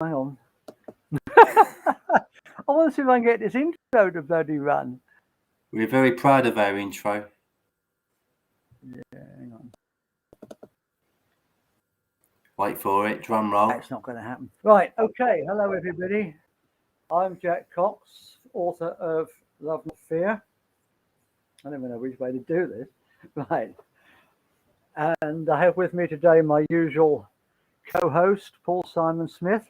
hang on. I want to see if I can get this intro to bloody run. We're very proud of our intro. Yeah, hang on. Wait for it, drum roll. That's not going to happen. Right, okay. Hello, everybody. I'm Jack Cox, author of Love Not Fear. I don't even know which way to do this. Right. And I have with me today my usual co-host, Paul Simon Smith.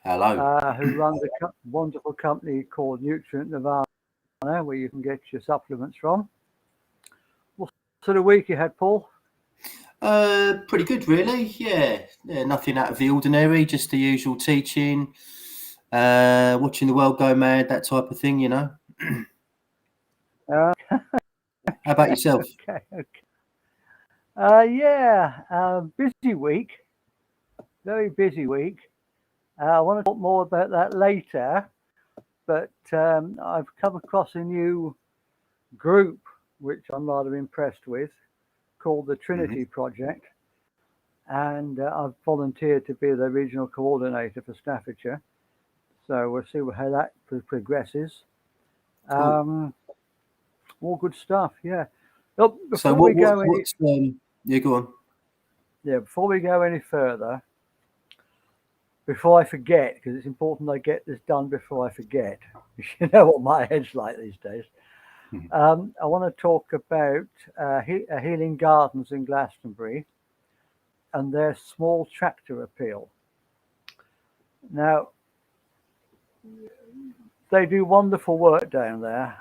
Hello. Who runs a wonderful company called Nirvana, where you can get your supplements from. What sort of week you had, Paul? Pretty good, really. Yeah, nothing out of the ordinary, just the usual teaching, watching the world go mad, that type of thing, you know. How about yourself? Busy week, very busy week. I want to talk more about that later, but I've come across a new group which I'm rather impressed with, called the Trinity Project, and I've volunteered to be the regional coordinator for Staffordshire. So we'll see how that progresses. Cool. All good stuff, yeah. Go on. Yeah, before we go any further, before I forget, because it's important I get this done before I forget. You know what my head's like these days. I want to talk about Healing Gardens in Glastonbury and their small tractor appeal. Now, they do wonderful work down there,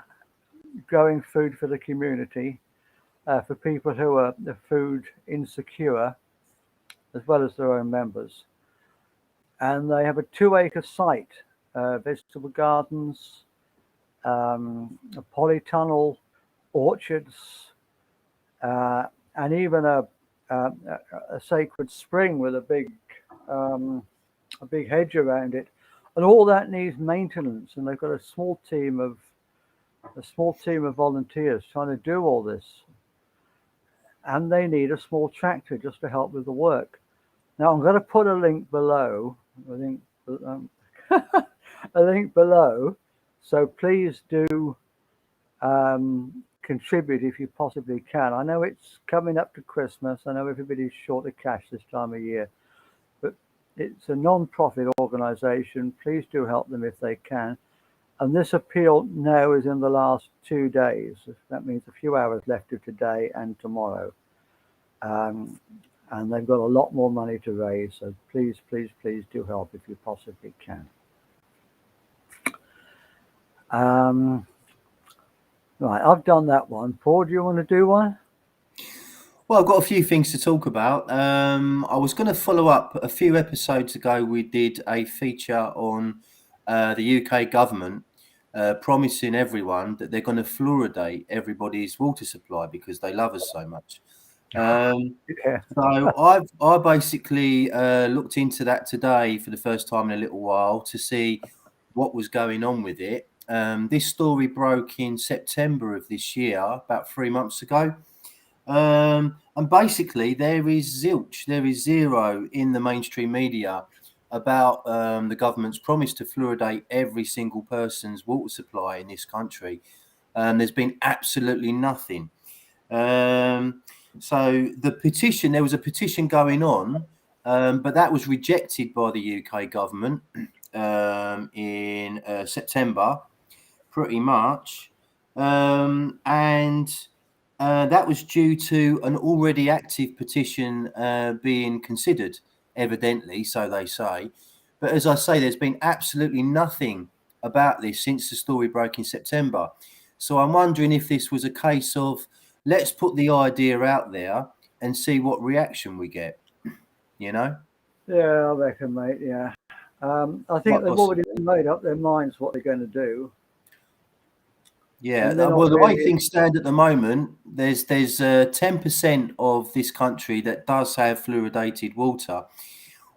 growing food for the community, for people who are food insecure, as well as their own members. And they have a 2-acre site, vegetable gardens, a polytunnel, orchards, and even a sacred spring with a big hedge around it. And all that needs maintenance. And they've got a small team of volunteers trying to do all this. And they need a small tractor just to help with the work. Now I'm going to put a link below. A link below. So please do contribute if you possibly can. I know it's coming up to Christmas. I know everybody's short of cash this time of year, but it's a non-profit organisation. Please do help them if they can. And this appeal now is in the last 2 days. That means a few hours left of today and tomorrow. And they've got a lot more money to raise. So please, please, please do help if you possibly can. Right, I've done that one. Paul, do you want to do one? Well, I've got a few things to talk about. I was going to follow up a few episodes ago. We did a feature on the UK government promising everyone that they're going to fluoridate everybody's water supply because they love us so much. So I basically looked into that today for the first time in a little while to see what was going on with it. This story broke in September of this year, about 3 months ago. And basically there is zilch, there is zero in the mainstream media about the government's promise to fluoridate every single person's water supply in this country. There's been absolutely nothing. So there was a petition going on, but that was rejected by the UK government in September, pretty much. And that was due to an already active petition being considered, evidently, so they say. But as I say, there's been absolutely nothing about this since the story broke in September. So I'm wondering if this was a case of, let's put the idea out there and see what reaction we get, you know? Yeah, I reckon, mate, yeah. I think they've already made up their minds what they're going to do. Yeah, well, the way things stand at the moment, there's 10% of this country that does have fluoridated water.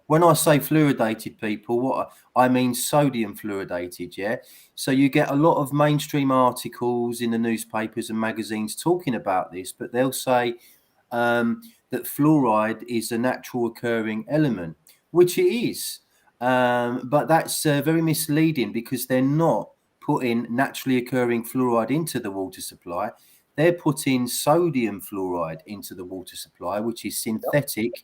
When I say fluoridated, people, what I mean sodium fluoridated, yeah? So you get a lot of mainstream articles in the newspapers and magazines talking about this, but they'll say that fluoride is a natural occurring element, which it is. But that's very misleading because they're not putting naturally occurring fluoride into the water supply. They're putting sodium fluoride into the water supply, which is synthetic,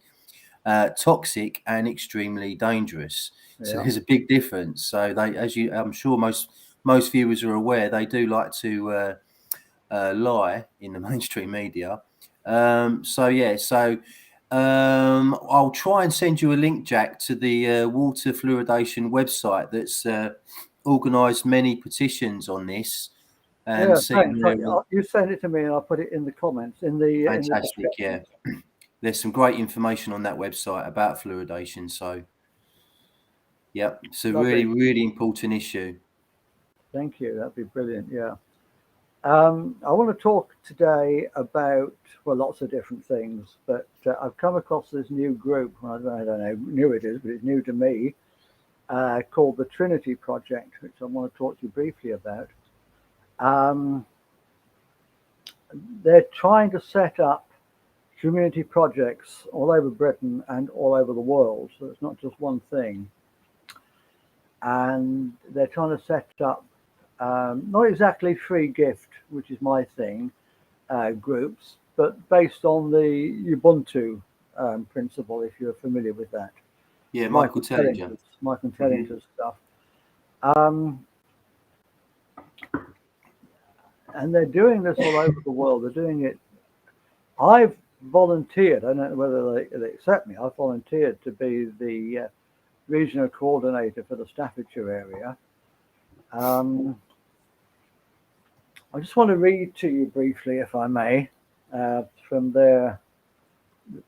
toxic, and extremely dangerous. So there's a big difference. So they, as you, I'm sure most viewers are aware, they do like to lie in the mainstream media. I'll try and send you a link, Jack, to the water fluoridation website that's organised many petitions on this. And yeah, thanks. You send it to me and I'll put it in the comments in the fantastic, yeah. There's some great information on that website about fluoridation. So, yeah, it's a really, really important issue. Thank you. That'd be brilliant. Yeah. I want to talk today about, well, lots of different things, but I've come across this new group. I don't know how new it is, but it's new to me, called the Trinity Project, which I want to talk to you briefly about. They're trying to set up community projects all over Britain and all over the world, so it's not just one thing. And they're trying to set up not exactly free gift, which is my thing, groups, but based on the Ubuntu principle, if you're familiar with that. Yeah, Michael Tellington's stuff. And they're doing this all over the world. They're doing it. I've volunteered. I don't know whether they accept me. I've volunteered to be the regional coordinator for the Staffordshire area. I just want to read to you briefly, if I may, from their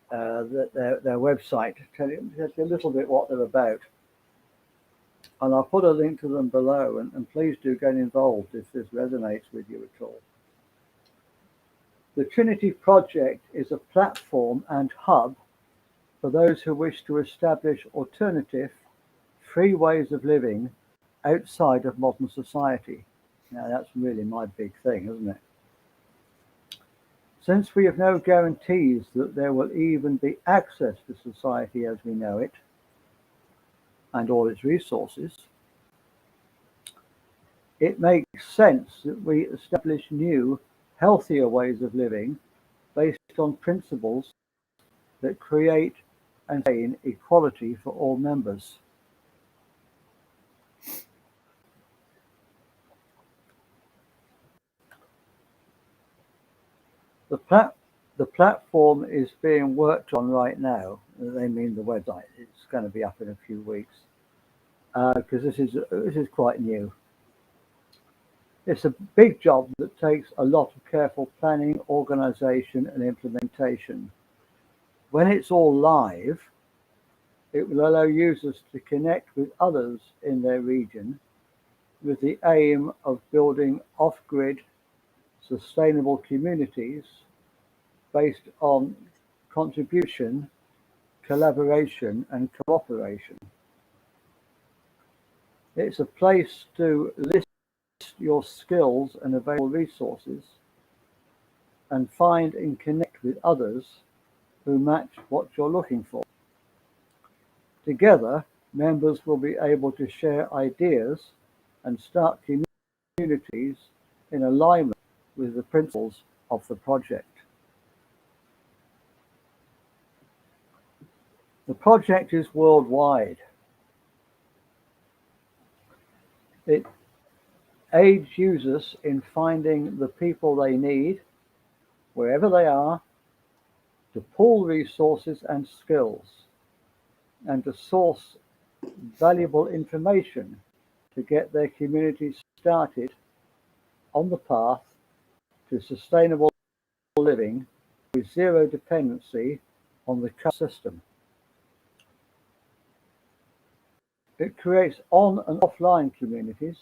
website, tell you a little bit what they're about. And I'll put a link to them below, and please do get involved if this resonates with you at all. The Trinity Project is a platform and hub for those who wish to establish alternative, free ways of living outside of modern society. Now, that's really my big thing, isn't it? Since we have no guarantees that there will even be access to society as we know it and all its resources, it makes sense that we establish new, healthier ways of living based on principles that create and maintain equality for all members. The platform is being worked on right now. They mean the website. It's going to be up in a few weeks because this is quite new. It's a big job that takes a lot of careful planning, organization, and implementation. When it's all live, it will allow users to connect with others in their region with the aim of building off-grid, sustainable communities based on contribution, collaboration, and cooperation. It's a place to list your skills and available resources and find and connect with others who match what you're looking for. Together, members will be able to share ideas and start communities in alignment with the principles of the project. The project is worldwide. It aids users in finding the people they need, wherever they are, to pool resources and skills, and to source valuable information to get their communities started on the path to sustainable living with zero dependency on the current system. It creates on and offline communities,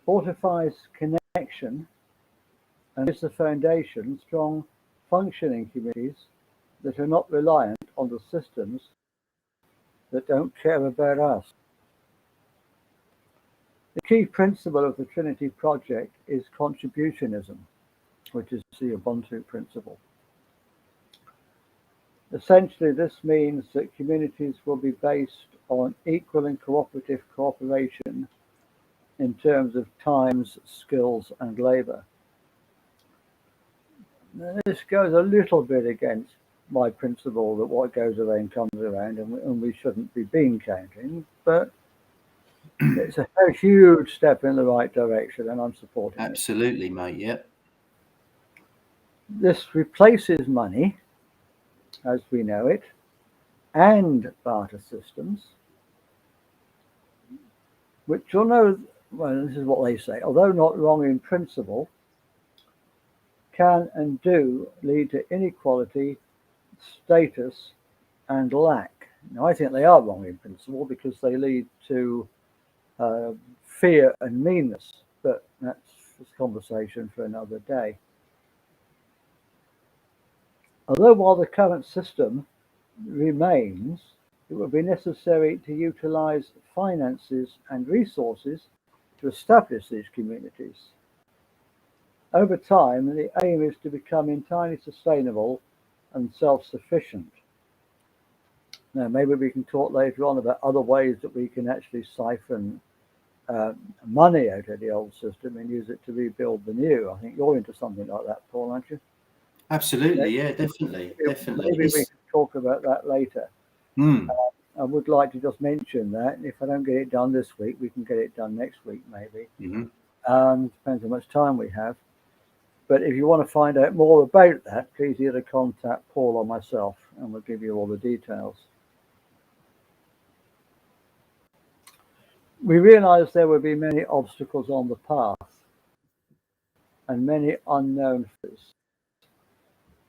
fortifies connection, and is the foundation for strong functioning communities that are not reliant on the systems that don't care about us. The key principle of the Trinity Project is contributionism, which is the Ubuntu principle. Essentially, this means that communities will be based on equal and cooperative cooperation in terms of times, skills, and labour. This goes a little bit against my principle that what goes around comes around, and we shouldn't be bean counting, but it's a huge step in the right direction, and I'm supporting it. Absolutely, mate. Yep. This replaces money, as we know it, and barter systems, which you'll know, well, this is what they say, although not wrong in principle, can and do lead to inequality, status, and lack. Now, I think they are wrong in principle because they lead to fear and meanness, but that's a conversation for another day. Although while the current system remains, it will be necessary to utilize finances and resources to establish these communities. Over time, the aim is to become entirely sustainable and self-sufficient. Now, maybe we can talk later on about other ways that we can actually siphon money out of the old system and use it to rebuild the new. I think you're into something like that, Paul, aren't you? Absolutely, yeah, definitely. Maybe we can talk about that later. I would like to just mention that if I don't get it done this week, we can get it done next week, maybe. Depends how much time we have. But if you want to find out more about that, please either contact Paul or myself, and we'll give you all the details. We realized there would be many obstacles on the path and many unknown fears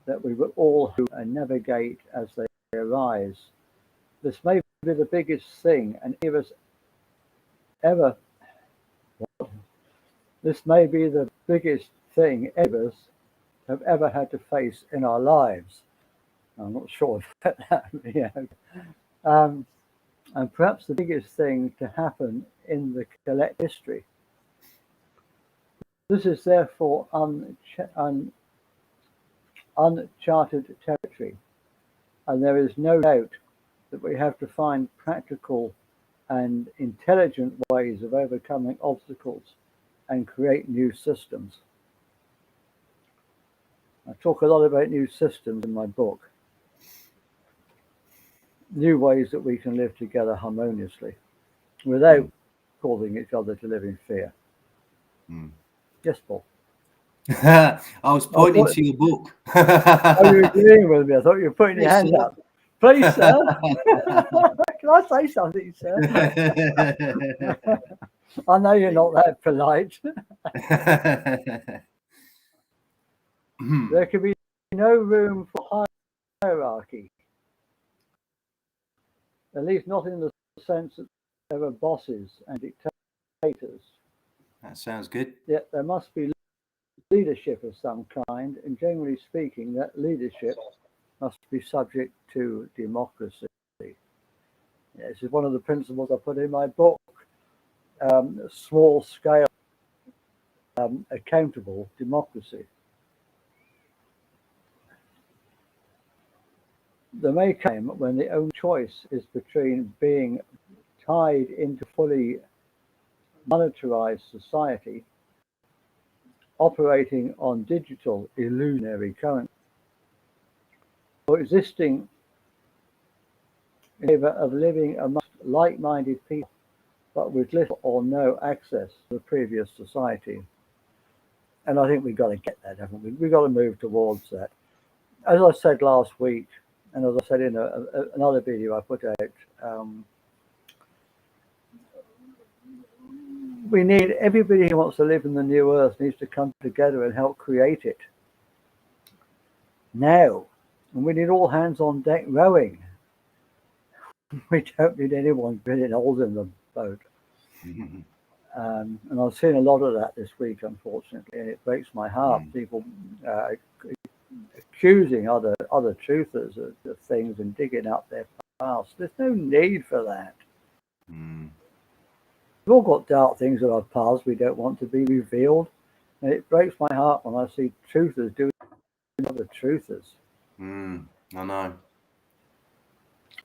that we will all have to navigate as they arise. This may be the biggest thing This may be the biggest thing any of us have ever had to face in our lives. I'm not sure about that. And perhaps the biggest thing to happen in the collective history. This is therefore uncharted territory, and there is no doubt that we have to find practical and intelligent ways of overcoming obstacles and create new systems. I talk a lot about new systems in my book. New ways that we can live together harmoniously without causing each other to live in fear. Yes, Paul. I was pointing to your book. Oh, you were agreeing with me. I thought you were putting your hand up. Please, sir. Can I say something, sir? I know you're not that polite. There can be no room for hierarchy, at least not in the sense that there are bosses and dictators. That sounds good. Yet there must be leadership of some kind, and generally speaking, that leadership must be subject to democracy. This is one of the principles I put in my book. Small scale accountable democracy. There may come when the only choice is between being tied into fully monetarized society, operating on digital illusionary currency, or existing in favor of living amongst like-minded people, but with little or no access to the previous society. And I think we've got to get that, haven't we? We've got to move towards that. As I said last week, and as I said in another video I put out, we need everybody who wants to live in the new earth needs to come together and help create it now. And we need all hands on deck rowing. We don't need anyone getting old in the boat. And I've seen a lot of that this week, unfortunately, and it breaks my heart. People accusing other truthers of things and digging up their past. There's no need for that. We've all got dark things in our past we don't want to be revealed, and it breaks my heart when I see truthers doing other truthers. I know.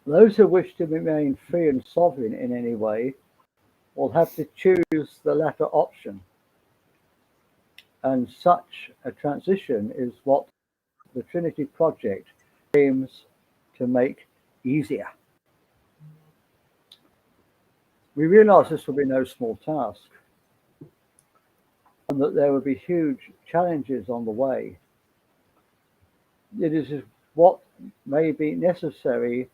Those who wish to remain free and sovereign in any way will have to choose the latter option. And such a transition is what the Trinity Project aims to make easier. We realise this will be no small task, and that there will be huge challenges on the way. It is what may be necessary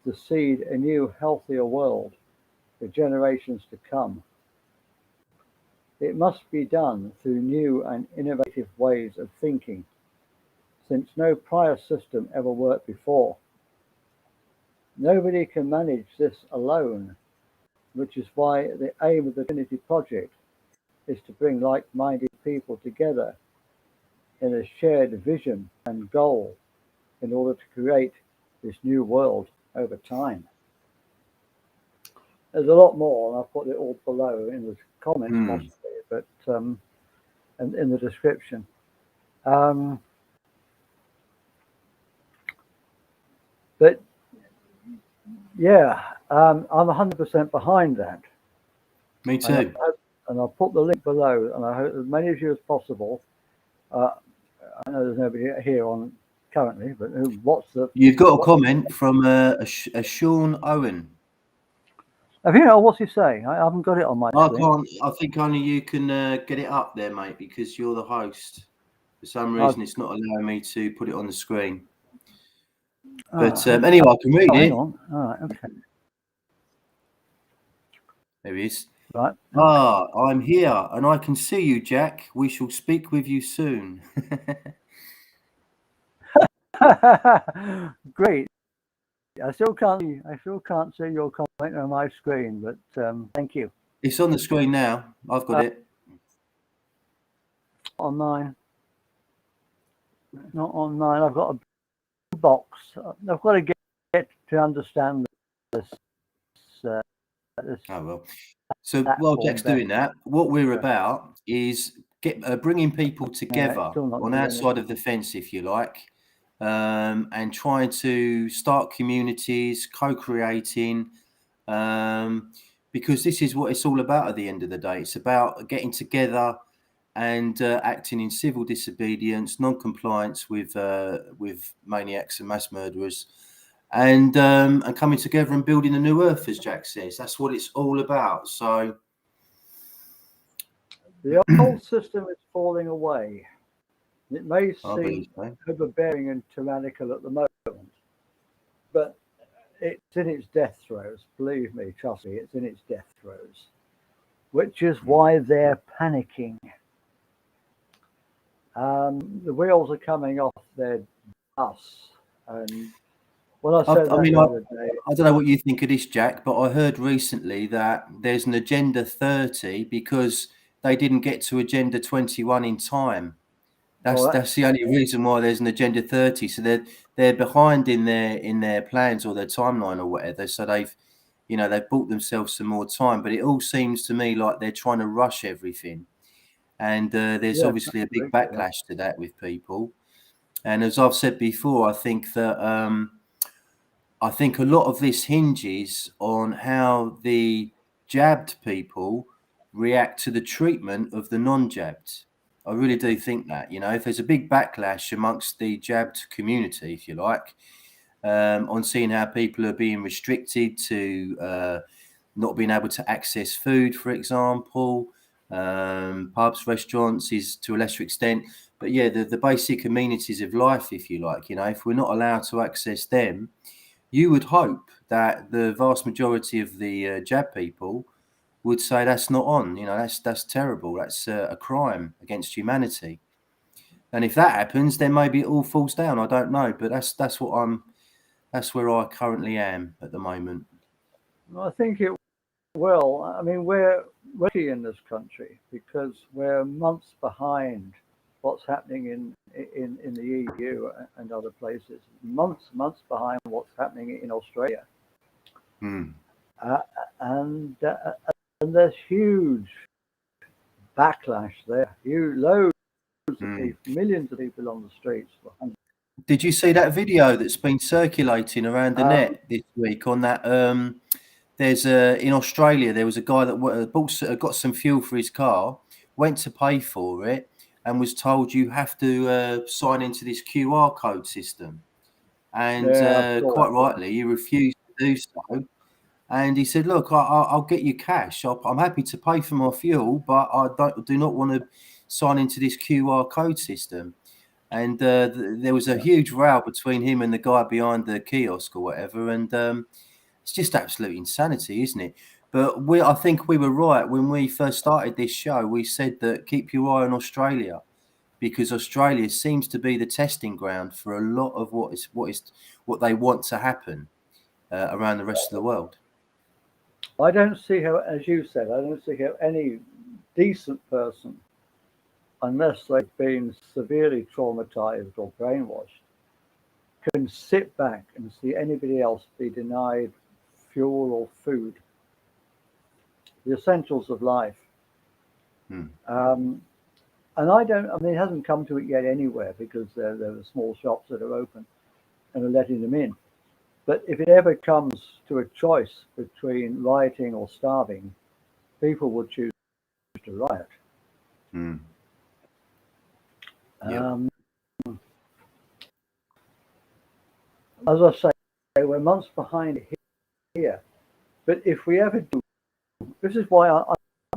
to seed a new, healthier world for generations to come. It must be done through new and innovative ways of thinking, since no prior system ever worked before. Nobody can manage this alone, which is why the aim of the Trinity Project is to bring like-minded people together in a shared vision and goal in order to create this new world over time. There's a lot more, and I'll put it all below in the comments possibly, but and in the description. But yeah, I'm 100% behind that. Me too. And I'll put the link below, and I hope as many of you as possible. I know there's nobody here on currently, but what's the? You've got a comment from a Sean Owen. Have you? What's he saying? I haven't got it on my screen. Can't. I think only you can get it up there, mate, because you're the host. For some reason, it's not allowing me to put it on the screen. But anyway, I can read it. Hang on. All right. Okay. There he is. Right. I'm here, and I can see you, Jack. We shall speak with you soon. Great. I still can't see your comment on my screen, but thank you. It's on the screen now. I've got it. On mine. Not on mine. I've got a box. I've got to get to understand this. Oh well. So while Jack's doing that, what we're about is bringing people together on our side of the fence, if you like, and trying to start communities, co-creating, because this is what it's all about at the end of the day. It's about getting together and acting in civil disobedience, non-compliance with maniacs and mass murderers, and coming together and building a new earth, as Jack says. That's what it's all about. So the old system is falling away. It may seem overbearing and tyrannical at the moment, but it's in its death throes. Believe me, trust me, it's in its death throes, which is why they're panicking. The wheels are coming off their bus, and when I said I don't know what you think of this, Jack, but I heard recently that there's an Agenda 30 because they didn't get to Agenda 21 in time. That's the only reason why there's an Agenda 30. So they're behind in their plans or their timeline or whatever. So they've bought themselves some more time. But it all seems to me like they're trying to rush everything. And there's obviously a big backlash to that with people. And as I've said before, I think that a lot of this hinges on how the jabbed people react to the treatment of the non-jabbed. I really do think that, if there's a big backlash amongst the jabbed community, if you like, on seeing how people are being restricted to not being able to access food, for example, pubs, restaurants is to a lesser extent. But yeah, the basic amenities of life, if you like, if we're not allowed to access them, you would hope that the vast majority of the jab people would say that's not on. That's terrible. That's a crime against humanity. And if that happens, then maybe it all falls down. I don't know, but that's where I currently am at the moment. I think it will. I mean, we're lucky in this country because we're months behind what's happening in the EU and other places. Months behind what's happening in Australia. And there's huge backlash there. Loads of people, millions of people on the streets for Did you see that video that's been circulating around the Um, net this week on that? There's in Australia, there was a guy that got some fuel for his car, went to pay for it, and was told you have to sign into this QR code system. And yeah, I saw quite that. rightly, he refused to do so. And he said, "Look, I'll get you cash. I'm happy to pay for my fuel, but I do not want to sign into this QR code system." And there was a huge row between him and the guy behind the kiosk or whatever. And it's just absolute insanity, isn't it? But I think we were right when we first started this show. We said that keep your eye on Australia, because Australia seems to be the testing ground for a lot of what they want to happen around the rest of the world. I don't see how, as you said, I don't see how any decent person, unless they've been severely traumatized or brainwashed, can sit back and see anybody else be denied fuel or food, the essentials of life. Um, and I mean, it hasn't come to it yet anywhere because there are small shops that are open and are letting them in. But if it ever comes to a choice between rioting or starving, people would choose to riot. Mm. Um, as I say, we're months behind here. But if we ever do, this is why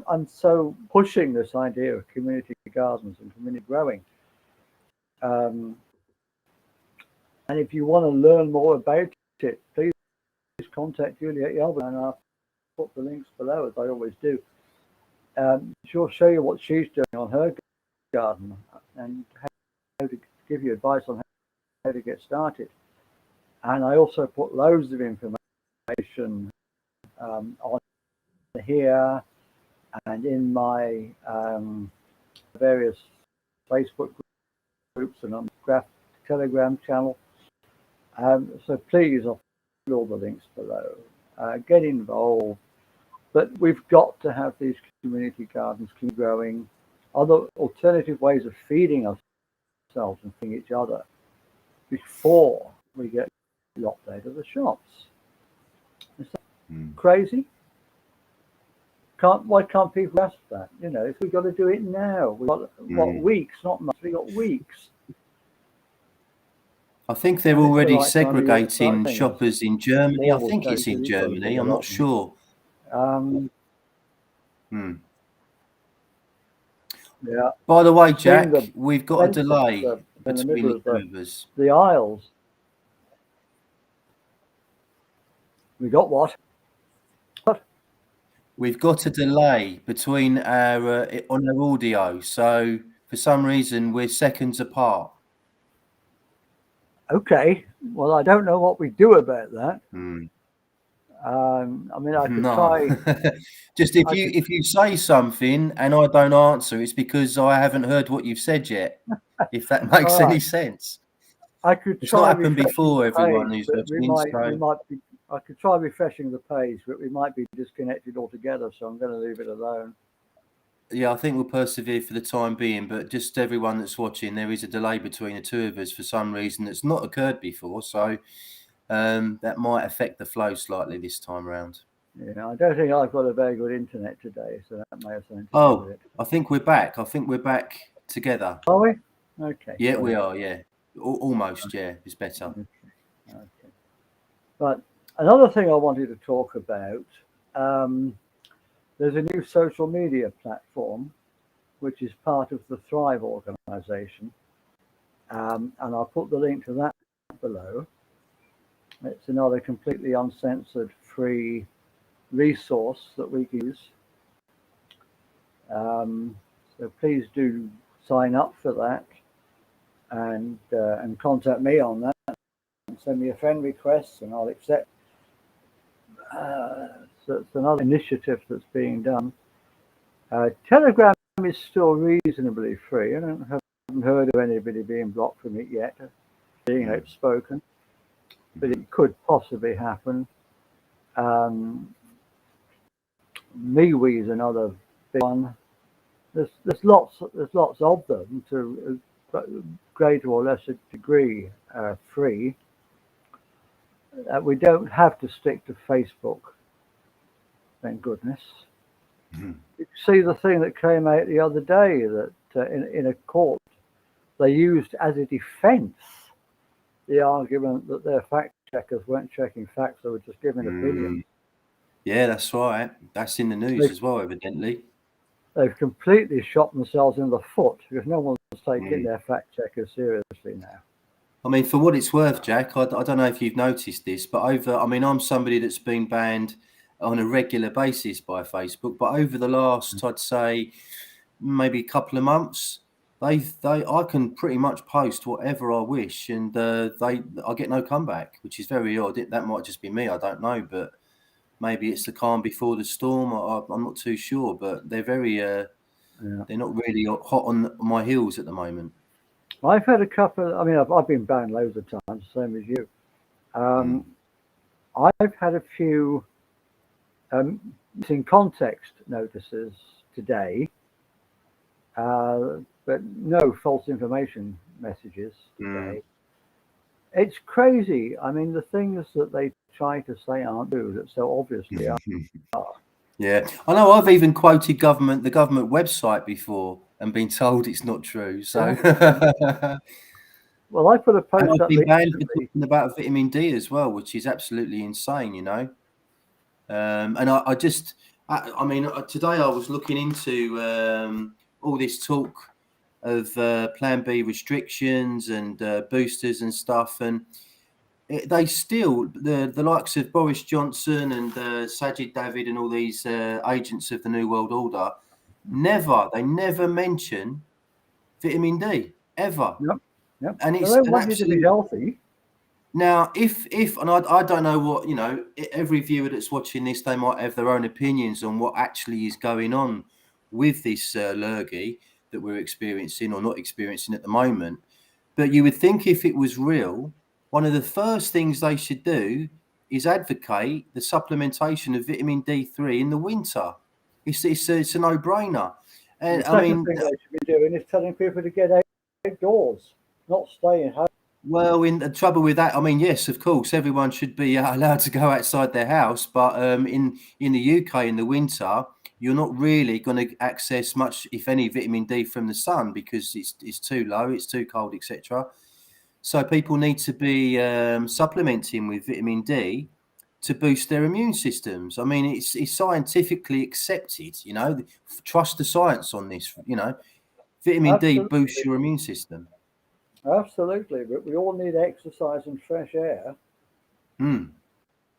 I'm so pushing this idea of community gardens and community growing. And if you want to learn more about it, please contact Juliet Yelvin, and I'll put the links below, as I always do. She'll show you what she's doing on her garden and how to give you advice on how to get started. And I also put loads of information on here and in my various Facebook groups and on the Telegram channel. So please, I'll put all the links below. Get involved. But we've got to have these community gardens keep growing. Other alternative ways of feeding ourselves and feeding each other before we get locked out of the shops. Is that crazy? Why can't people grasp that? You know, if we've got to do it now, we've got weeks, not months. We've got weeks. I think they're already right segregating shoppers in Germany. I think it's in Germany. I'm not sure. Yeah. By the way, Jack, we've got a delay between the two of us. The aisles. We got what? We've got a delay between our on our audio, so for some reason we're seconds apart. Okay. Well, I don't know what we do about that. I mean, I could try. Just if you say something and I don't answer, it's because I haven't heard what you've said yet. If that makes any sense. I could it's try. Not happened before. Everyone who's listening. I could try refreshing the page, but we might be disconnected altogether. So I'm going to leave it alone. Yeah, I think we'll persevere for the time being, but just everyone that's watching, there is a delay between the two of us for some reason that's not occurred before. So that might affect the flow slightly this time around. Yeah, I don't think I've got a very good internet today, so that may have something to do with it. I think we're back. I think we're back together. Are we? Okay. Yeah, we are. Yeah, almost. Yeah, it's better. Okay. But another thing I wanted to talk about, there's a new social media platform, which is part of the Thrive organization. And I'll put the link to that below. It's another completely uncensored, free resource that we can use. So please do sign up for that and contact me on that. And send me a friend request and I'll accept. So it's another initiative that's being done. Telegram is still reasonably free. I haven't heard of anybody being blocked from it yet, being outspoken, but it could possibly happen. MeWe is another big one. There's lots of them to a greater or lesser degree. free, we don't have to stick to Facebook. Thank goodness. Mhm. You see the thing that came out the other day that in a court they used as a defence the argument that their fact checkers weren't checking facts; they were just giving opinions. Yeah, that's right. That's in the news as well, evidently. They've completely shot themselves in the foot because no one's taking Mm. their fact checkers seriously now. I mean, for what it's worth, Jack, I don't know if you've noticed this, but I'm somebody that's been banned on a regular basis by Facebook, but over the last, I'd say, maybe a couple of months, I can pretty much post whatever I wish, and I get no comeback, which is very odd. That might just be me, I don't know, but maybe it's the calm before the storm. I'm not too sure, but they're very they're not really hot on my heels at the moment. I've had a couple. I mean, I've been banned loads of times, same as you. I've had a few missing context notices today, but no false information messages today. It's crazy. I mean, the things that they try to say aren't true that so obviously are. Yeah, I know. I've even quoted the government website before and been told it's not true. So, Well, I put a and post I've up been banned for recently. talking about vitamin D as well, which is absolutely insane, you know. And I mean, today I was looking into all this talk of Plan B restrictions and boosters and stuff, and they still the likes of Boris Johnson and Sajid David and all these agents of the New World Order they never mention vitamin D ever, Yep, yep. and So it's they an want you to be absolute. healthy. Now, if and I don't know what, you know, every viewer that's watching this, they might have their own opinions on what actually is going on with this lurgy that we're experiencing or not experiencing at the moment. But you would think if it was real, one of the first things they should do is advocate the supplementation of vitamin D3 in the winter. It's a no-brainer. And And the I second mean, thing they should be doing is telling people to get outdoors, not staying home. well, in the trouble with that, I mean, yes, of course, everyone should be allowed to go outside their house, but in the UK in the winter, you're not really going to access much, if any, vitamin D from the sun because it's too low, it's too cold, etc. So people need to be supplementing with vitamin D to boost their immune systems. I mean, it's scientifically accepted. You know, trust the science on this. You know, vitamin D boosts Absolutely, your immune system. absolutely. But we all need exercise and fresh air. Mm.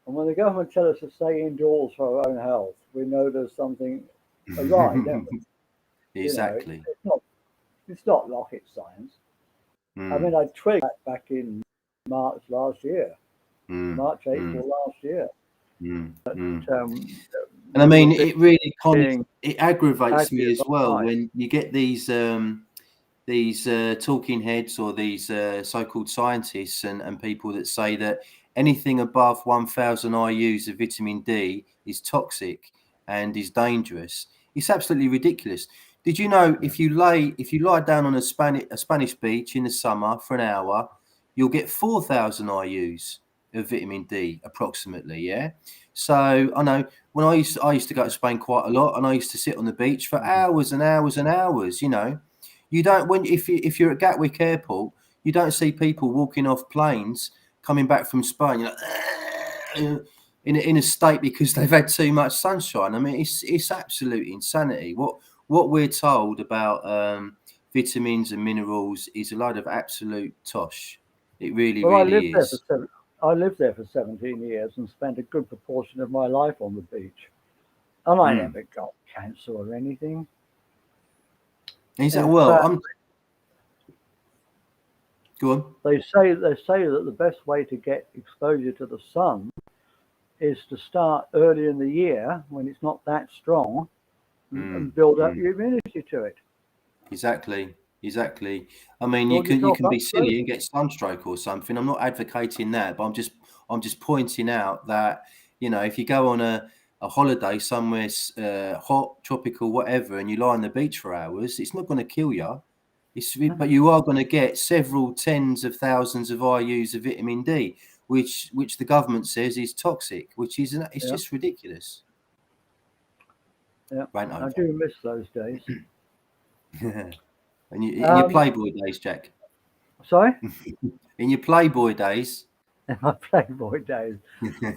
And when the government tell us to stay indoors for our own health, we know there's something awry, don't we? You know, Exactly. it's not rocket science. I Mm. mean, I twigged that back in March last year, Mm. March, Mm. April last year. Mm. Mm. Um, And I we were mean, it really being it aggravates me badly as well advised. when you get these talking heads or these so-called scientists and people that say that anything above 1,000 IUs of vitamin D is toxic and is dangerous. It's absolutely ridiculous. Did you know if you lie down on a Spanish beach in the summer for an hour, you'll get 4,000 IUs of vitamin D approximately? Yeah. So I know when I used to go to Spain quite a lot, and I used to sit on the beach for hours and hours and hours. You know, you don't if you're at Gatwick Airport, you don't see people walking off planes coming back from Spain. You're like, in a state because they've had too much sunshine. I mean, it's absolute insanity. What we're told about vitamins and minerals is a load of absolute tosh. It really, Well, really is. I lived there for 17 years and spent a good proportion of my life on the beach, and I Mm. never got cancer or anything. Is that In well? fact, I'm go on. they say that the best way to get exposure to the sun is to start early in the year when it's not that strong Mm. and build up Mm. your immunity to it. Exactly. Exactly. I mean, Build you yourself can up be silly slowly. and get sunstroke or something. I'm not advocating that, but I'm just pointing out that you know if you go on a holiday somewhere hot, tropical, whatever, and you lie on the beach for hours, it's not going to kill you. But you are going to get several tens of thousands of IUs of vitamin D, which the government says is toxic, which is just ridiculous. Yeah, I do miss those days. In your Playboy days, Jack. Sorry? In your Playboy days. In my Playboy days.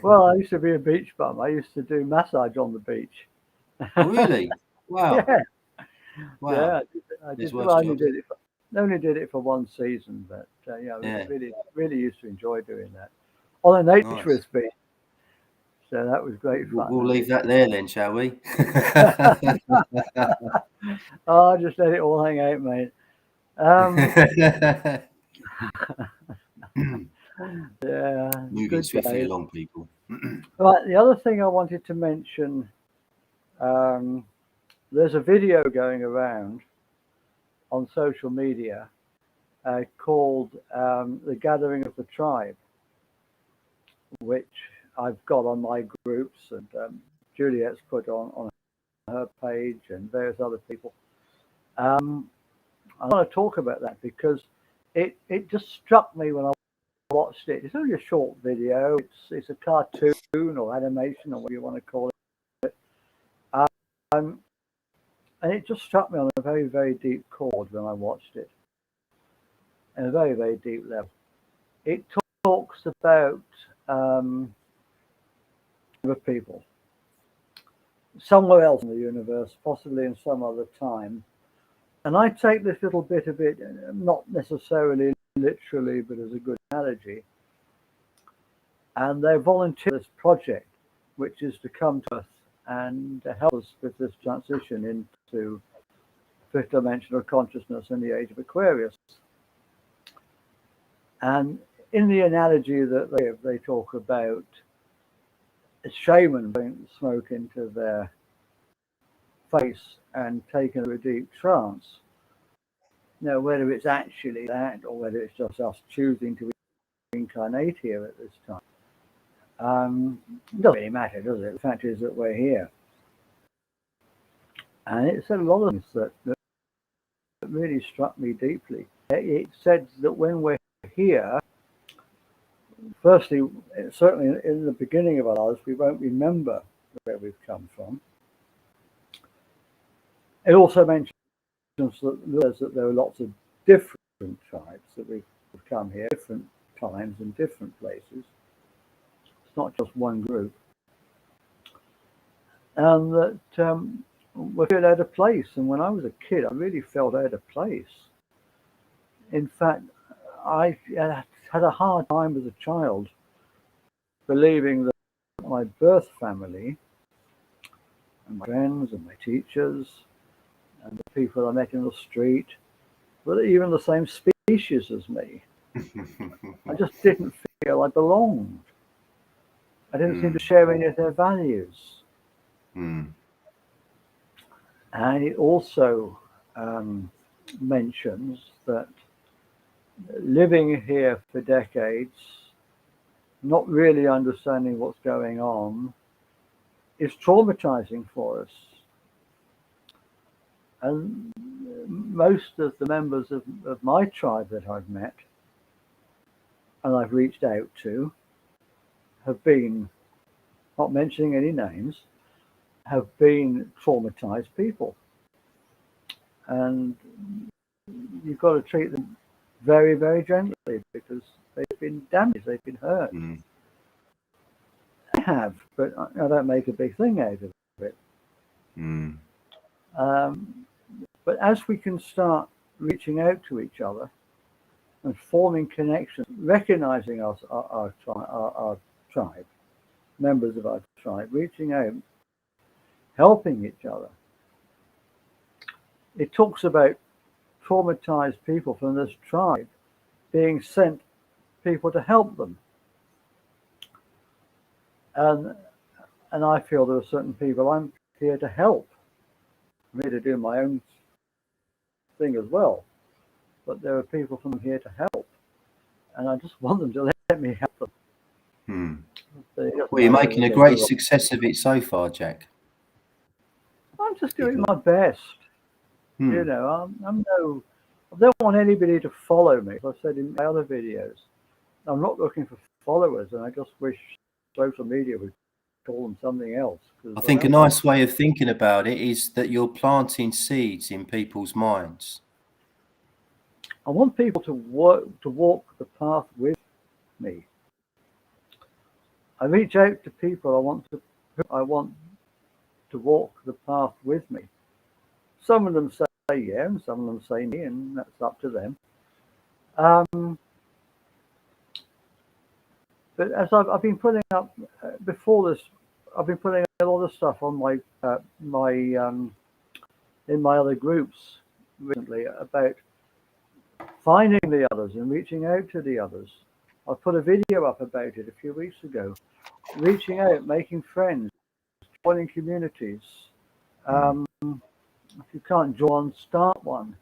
Well, I used to be a beach bum. I used to do massage on the beach. Oh, really? Wow. Yeah. Wow. Yeah, I only did it for one season, but really used to enjoy doing that on a naturist beach. So that was great fun. We'll leave that there then, shall we? Oh, just let it all hang out, mate. Yeah. Moving swiftly along, people. Right. The other thing I wanted to mention, there's a video going around on social media called "The Gathering of the Tribe," which I've got on my groups, and Juliet's put on her page, and various other people. I want to talk about that because it just struck me when I watched it. It's only a short video. It's a cartoon or animation or what you want to call it. And it just struck me on a very, very deep chord when I watched it. In a very, very deep level. It talks about other people somewhere else in the universe, possibly in some other time. And I take this little bit of it, not necessarily literally, but as a good analogy. And they volunteer this project, which is to come to us and help us with this transition into fifth dimensional consciousness in the age of Aquarius. And in the analogy that they talk about a shaman bringing smoke into their face and taken to a deep trance. Now, whether it's actually that or whether it's just us choosing to incarnate here at this time, it doesn't really matter, does it? The fact is that we're here. And it said a lot of things that really struck me deeply. It said that when we're here, firstly, certainly in the beginning of our lives, we won't remember where we've come from. It also mentions that there are lots of different tribes that we've come here, different times and different places. It's not just one group. And that we feel out of place. And when I was a kid, I really felt out of place. In fact, I had a hard time as a child believing that my birth family and my friends and my teachers and the people I met in the street were even the same species as me. I just didn't feel I belonged. I didn't seem to share any of their values. And it also mentions that living here for decades, not really understanding what's going on, is traumatizing for us. And most of the members of my tribe that I've met and I've reached out to have been, not mentioning any names, have been traumatized people. And you've got to treat them very, very gently because they've been damaged, they've been hurt. I have, but I don't make a big thing out of it. But as we can start reaching out to each other and forming connections, recognizing our tribe, members of our tribe, reaching out, helping each other. It talks about traumatized people from this tribe being sent people to help them. And I feel there are certain people I'm here to help. I'm here to do my own thing as well. But there are people from here to help. And I just want them to let me help them. Well, you're making a great success of it so far, Jack. I'm just doing my best. You know, I'm no I don't want anybody to follow me. As I said in my other videos, I'm not looking for followers, and I just wish social media would call them something else. I think a nice way of thinking about it is that you're planting seeds in people's minds. I want people to walk the path with me. I reach out to people I want to walk the path with me. Some of them say yeah, and some of them say me, and that's up to them. But as I've been putting up before this, I've been putting a lot of stuff on my in my other groups recently about finding the others and reaching out to the others. I put a video up about it a few weeks ago. Reaching out, making friends, joining communities. If you can't join, start one.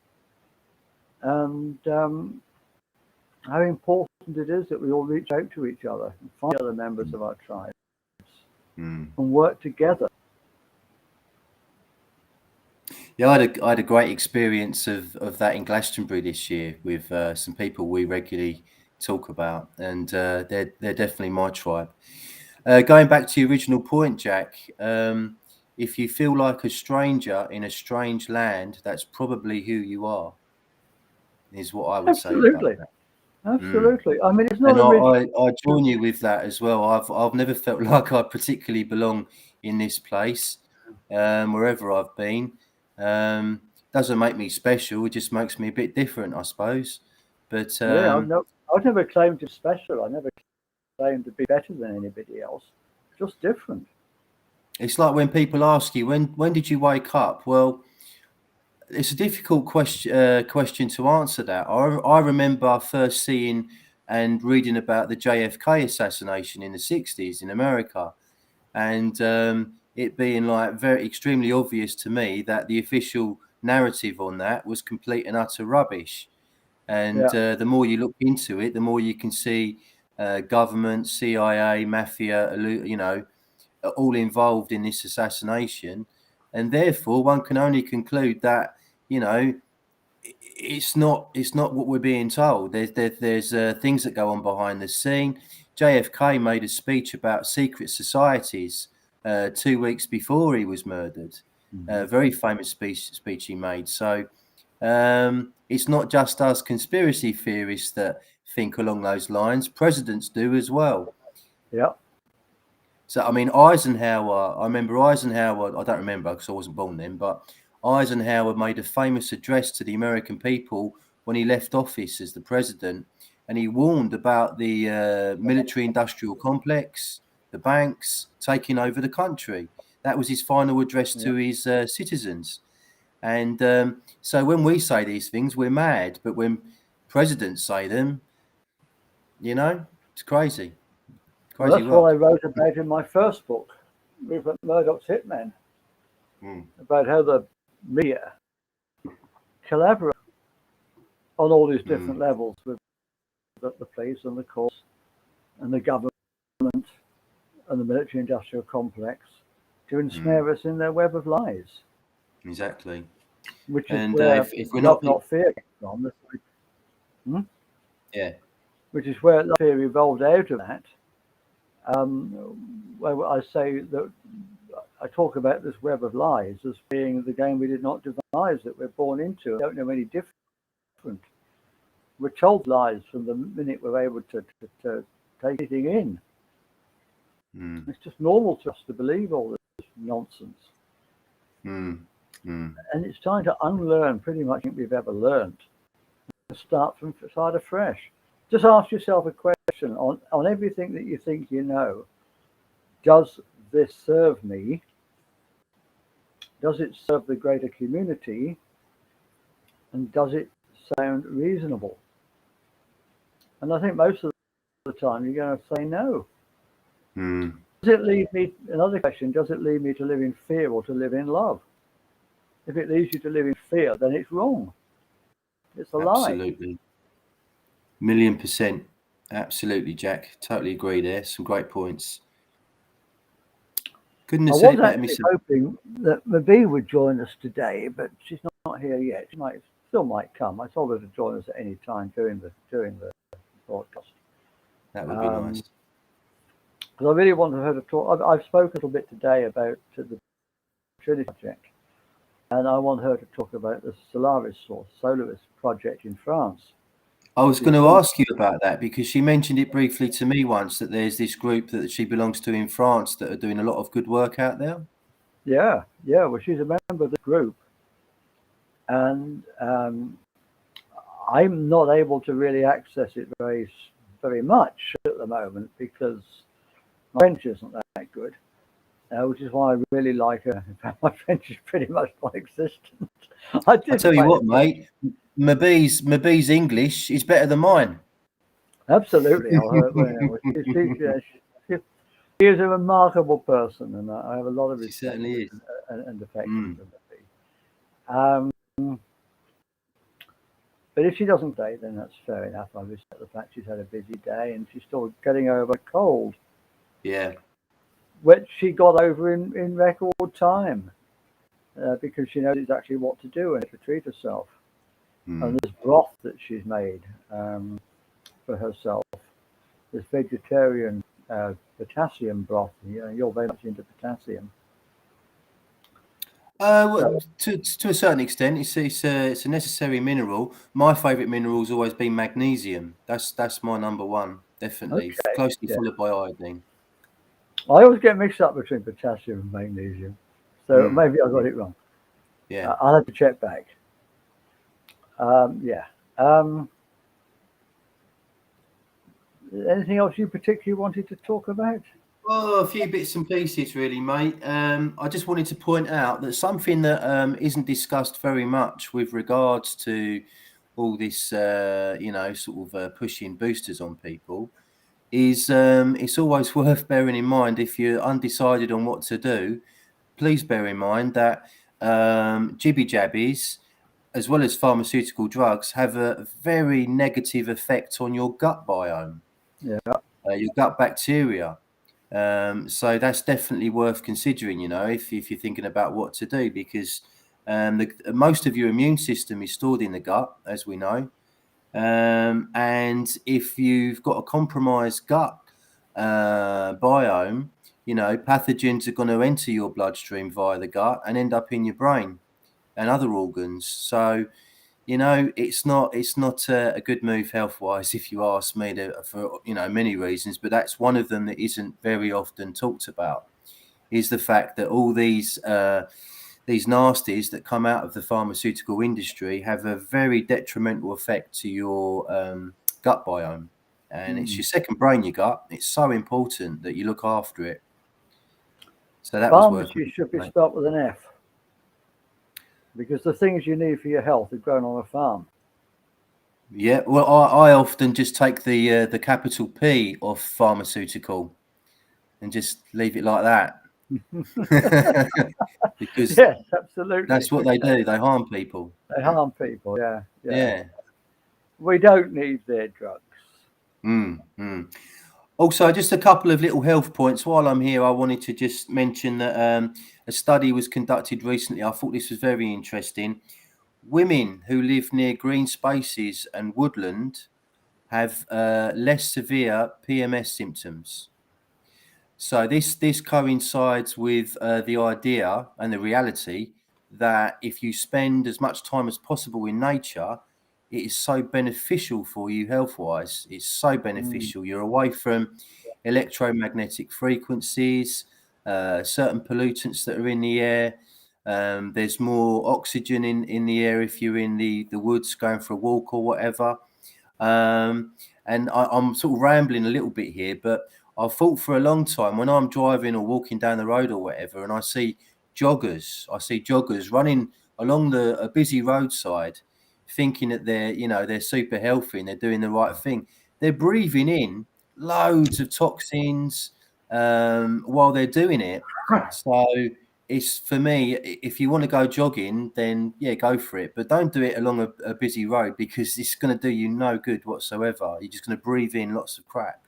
And how important it is that we all reach out to each other and find other members of our tribes and work together. Yeah, I had a great experience of that in Glastonbury this year with some people we regularly talk about, and they're definitely my tribe. Going back to your original point, Jack, if you feel like a stranger in a strange land, that's probably who you are, is what I would say about that. Absolutely. I mean, it's not and I join you with that as well. I've never felt like I particularly belong in this place, wherever I've been. Doesn't make me special. It just makes me a bit different, I suppose. But yeah, I've never claimed to be special. I never claimed to be better than anybody else. Just different. It's like when people ask you, when did you wake up? Well, it's a difficult question to answer that. I remember first seeing and reading about the JFK assassination in the 60s in America, and it being like very extremely obvious to me that the official narrative on that was complete and utter rubbish. And the more you look into it, the more you can see government, CIA, mafia, all involved in this assassination, and therefore one can only conclude that it's not what we're being told. There's things that go on behind the scene. JFK made a speech about secret societies 2 weeks before he was murdered. Very famous speech he made. So it's not just us conspiracy theorists that think along those lines. Presidents do as well. Yeah. So, I mean, Eisenhower, I remember Eisenhower, I don't remember because I wasn't born then, but Eisenhower made a famous address to the American people when he left office as the president. And he warned about the military-industrial complex, the banks taking over the country. That was his final address to his citizens. And so when we say these things, we're mad. But when presidents say them, it's crazy. Well, that's what I wrote about in my first book, Rupert Murdoch's Hitmen, about how the media collaborate on all these different levels with the police and the courts and the government and the military-industrial complex to ensnare us in their web of lies. Exactly. Which is where if we're not fear from. Which is where fear evolved out of that. Where I say that I talk about this web of lies as being the game we did not devise, that we're born into. We don't know any different. We're told lies from the minute we're able to take it in. It's just normal to us to believe all this nonsense. And it's time to unlearn pretty much what we've ever learned and start afresh. Just ask yourself a question on everything that you think you know. Does this serve me? Does it serve the greater community? And does it sound reasonable? And I think most of the time you're going to say no. Does it lead me, another question, does it lead me to live in fear or to live in love? If it leads you to live in fear, then it's wrong. It's a lie. Absolutely. 1,000,000%. Absolutely, Jack. Totally agree there. Some great points. Couldn't have said it better myself. I was actually hoping that Mabi would join us today, but she's not here yet. She might still might come. I told her to join us at any time during the broadcast. That would be nice. Because I really wanted her to talk. I've spoken a little bit today about the Trinity Project, and I want her to talk about the Solaris Project in France. I was going to ask you about that because she mentioned it briefly to me once, that there's this group that she belongs to in France that are doing a lot of good work out there. Yeah. Well, she's a member of the group, and I'm not able to really access it very much at the moment because my French isn't that good, which is why I really like her. In fact, my French is pretty much non-existent. I tell you what, mate, Mabee's English is better than mine. Absolutely. She is a remarkable person, and I have a lot of respect and affection for Mabee. But if she doesn't stay, then that's fair enough. I respect the fact she's had a busy day and she's still getting over a cold. Yeah. Which she got over in record time because she knows exactly what to do and how to treat herself. And this broth that she's made for herself, this vegetarian potassium broth. You're very much into potassium. Well, to a certain extent, it's a necessary mineral. My favourite mineral has always been magnesium. That's my number one, definitely. Okay, closely followed by iodine. I always get mixed up between potassium and magnesium, so maybe I got it wrong. Yeah, I'll have to check back. Anything else you particularly wanted to talk about? Well, a few bits and pieces, really, mate. I just wanted to point out that something that isn't discussed very much with regards to all this, sort of pushing boosters on people is it's always worth bearing in mind if you're undecided on what to do. Please bear in mind that jibby jabbies, as well as pharmaceutical drugs, have a very negative effect on your gut biome, your gut bacteria. So that's definitely worth considering, if you're thinking about what to do, because most of your immune system is stored in the gut, as we know. And if you've got a compromised gut biome, pathogens are going to enter your bloodstream via the gut and end up in your brain and other organs. So, it's not a good move health-wise, if you ask me, for many reasons, but that's one of them that isn't very often talked about, is the fact that all these nasties that come out of the pharmaceutical industry have a very detrimental effect to your gut biome, and it's your second brain, your gut. It's so important that you look after it. So that was worth. Pharmacy should be spelled with an F. Because the things you need for your health are grown on a farm. Yeah, well, I often just take the capital P off pharmaceutical and just leave it like that. Because yes, absolutely, that's what they do. They harm people. They harm people. Yeah. We don't need their drugs. Also, just a couple of little health points. While I'm here, I wanted to just mention that a study was conducted recently. I thought this was very interesting. Women who live near green spaces and woodland have less severe PMS symptoms. So this coincides with the idea and the reality that if you spend as much time as possible in nature, it is so beneficial for you health-wise. It's so beneficial. You're away from electromagnetic frequencies, certain pollutants that are in the air. There's more oxygen in the air if you're in the woods going for a walk or whatever. And I'm sort of rambling a little bit here, but I've thought for a long time when I'm driving or walking down the road or whatever, and I see joggers running along a busy roadside, thinking that they're super healthy and they're doing the right thing. They're breathing in loads of toxins while they're doing it. So it's, for me, if you want to go jogging, then yeah, go for it. But don't do it along a busy road, because it's going to do you no good whatsoever. You're just going to breathe in lots of crap.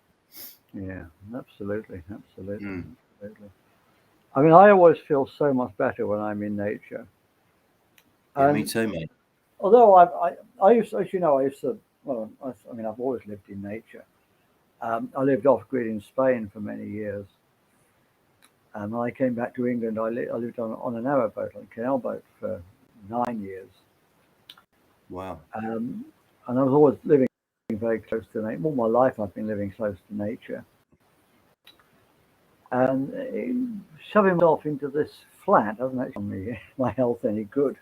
Yeah, absolutely. I mean, I always feel so much better when I'm in nature. Yeah, me too, mate. although I used to, as you know, I used to, well, I mean, I've always lived in nature. I lived off grid in Spain for many years. And when I came back to England, I lived on a narrow boat, on a canal boat for 9 years. Wow. And I was always living very close to nature. All my life I've been living close to nature. And shoving myself into this flat doesn't actually make my health any good.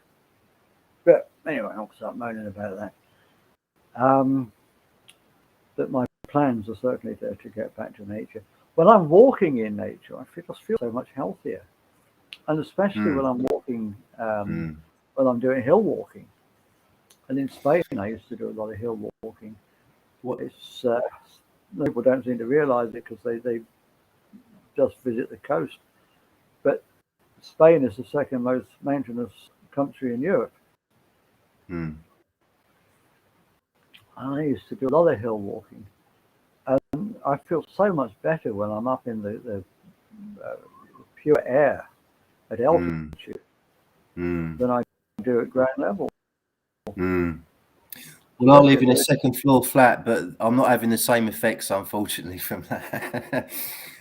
But anyway, I'll start moaning about that. But my plans are certainly there to get back to nature. When I'm walking in nature, I just feel so much healthier. And especially when I'm walking, when I'm doing hill walking. And in Spain, I used to do a lot of hill walking. It's people don't seem to realise it because they just visit the coast. But Spain is the second most mountainous country in Europe. And I used to do a lot of hill walking. And I feel so much better when I'm up in the pure air at altitude than I do at ground level. Well, I live in a second floor flat, but I'm not having the same effects, unfortunately, from that.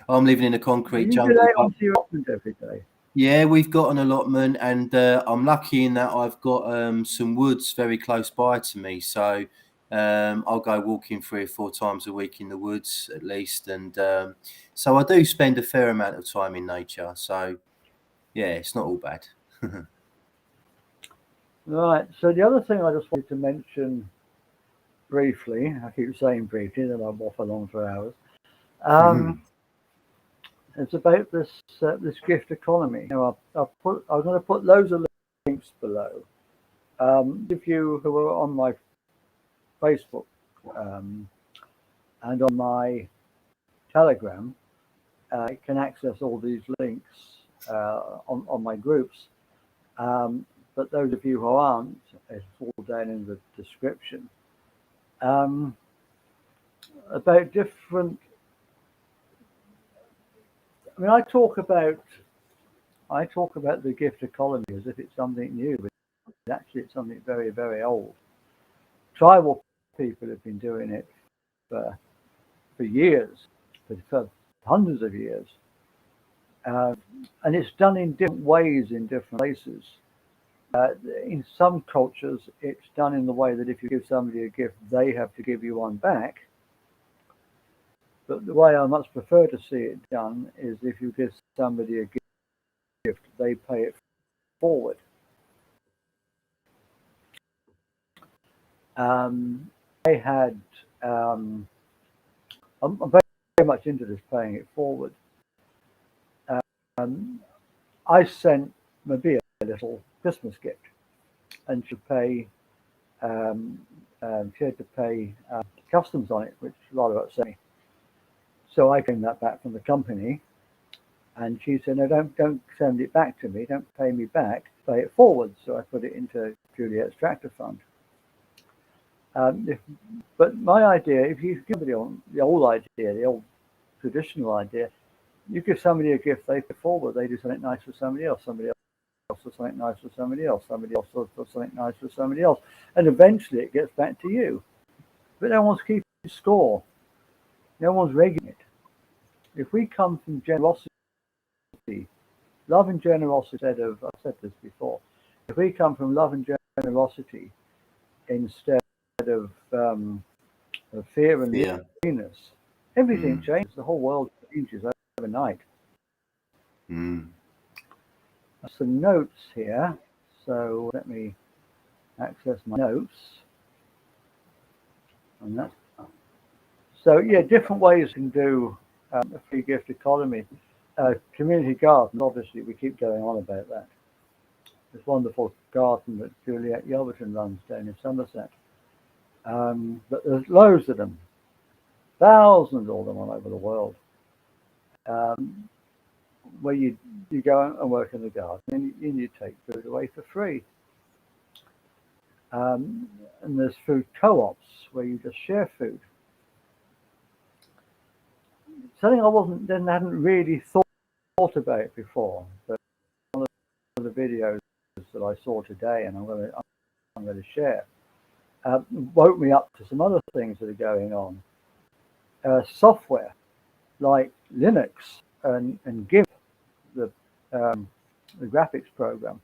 I'm living in a concrete jungle. You do that onto your allotment every day? Yeah, we've got an allotment, and I'm lucky in that I've got some woods very close by to me. So I'll go walking 3 or 4 times a week in the woods at least. And so I do spend a fair amount of time in nature. So, yeah, it's not all bad. Right. So the other thing I just wanted to mention briefly, I keep saying briefly, then I'll waffle on for hours. It's about this gift economy. I'm going to put loads of links below. If you who are on my Facebook and on my Telegram can access all these links on my groups. But those of you who aren't, it's all down in the description. About different. I mean, I talk about the gift economy as if it's something new, but actually it's something very, very old. Tribal people have been doing it for years, for hundreds of years, and it's done in different ways in different places. In some cultures, it's done in the way that if you give somebody a gift, they have to give you one back. But the way I much prefer to see it done is if you give somebody a gift, they pay it forward. I had, I'm very much into this paying it forward. I sent Mabia a little Christmas gift, and she had to pay customs on it, which rather upset me. So I came that back from the company, and she said, "No, don't send it back to me. Don't pay me back. Pay it forward." So I put it into Juliet's tractor fund. But my idea, if you give the old idea, the old traditional idea, you give somebody a gift, they pay forward, they do something nice for somebody else does something nice for somebody else does something nice for somebody else, and eventually it gets back to you. But no one's keeping score. No one's regulating it. If we come from generosity, love and generosity, I've said this before, if we come from love and generosity instead of fear and laziness, everything changes. The whole world changes overnight. Some notes here, so let me access my notes on that. So yeah, different ways you can do a free gift economy. Community gardens, obviously, we keep going on about that. This wonderful garden that Juliet Yelverton runs down in Somerset. But there's loads of them, thousands of them all over the world, where you go and work in the garden and you take food away for free. And there's food co-ops where you just share food. Something I hadn't really thought about before, but one of the videos that I saw today, and I'm going I'm going to share, woke me up to some other things that are going on. Software like Linux and GIMP, the graphics program,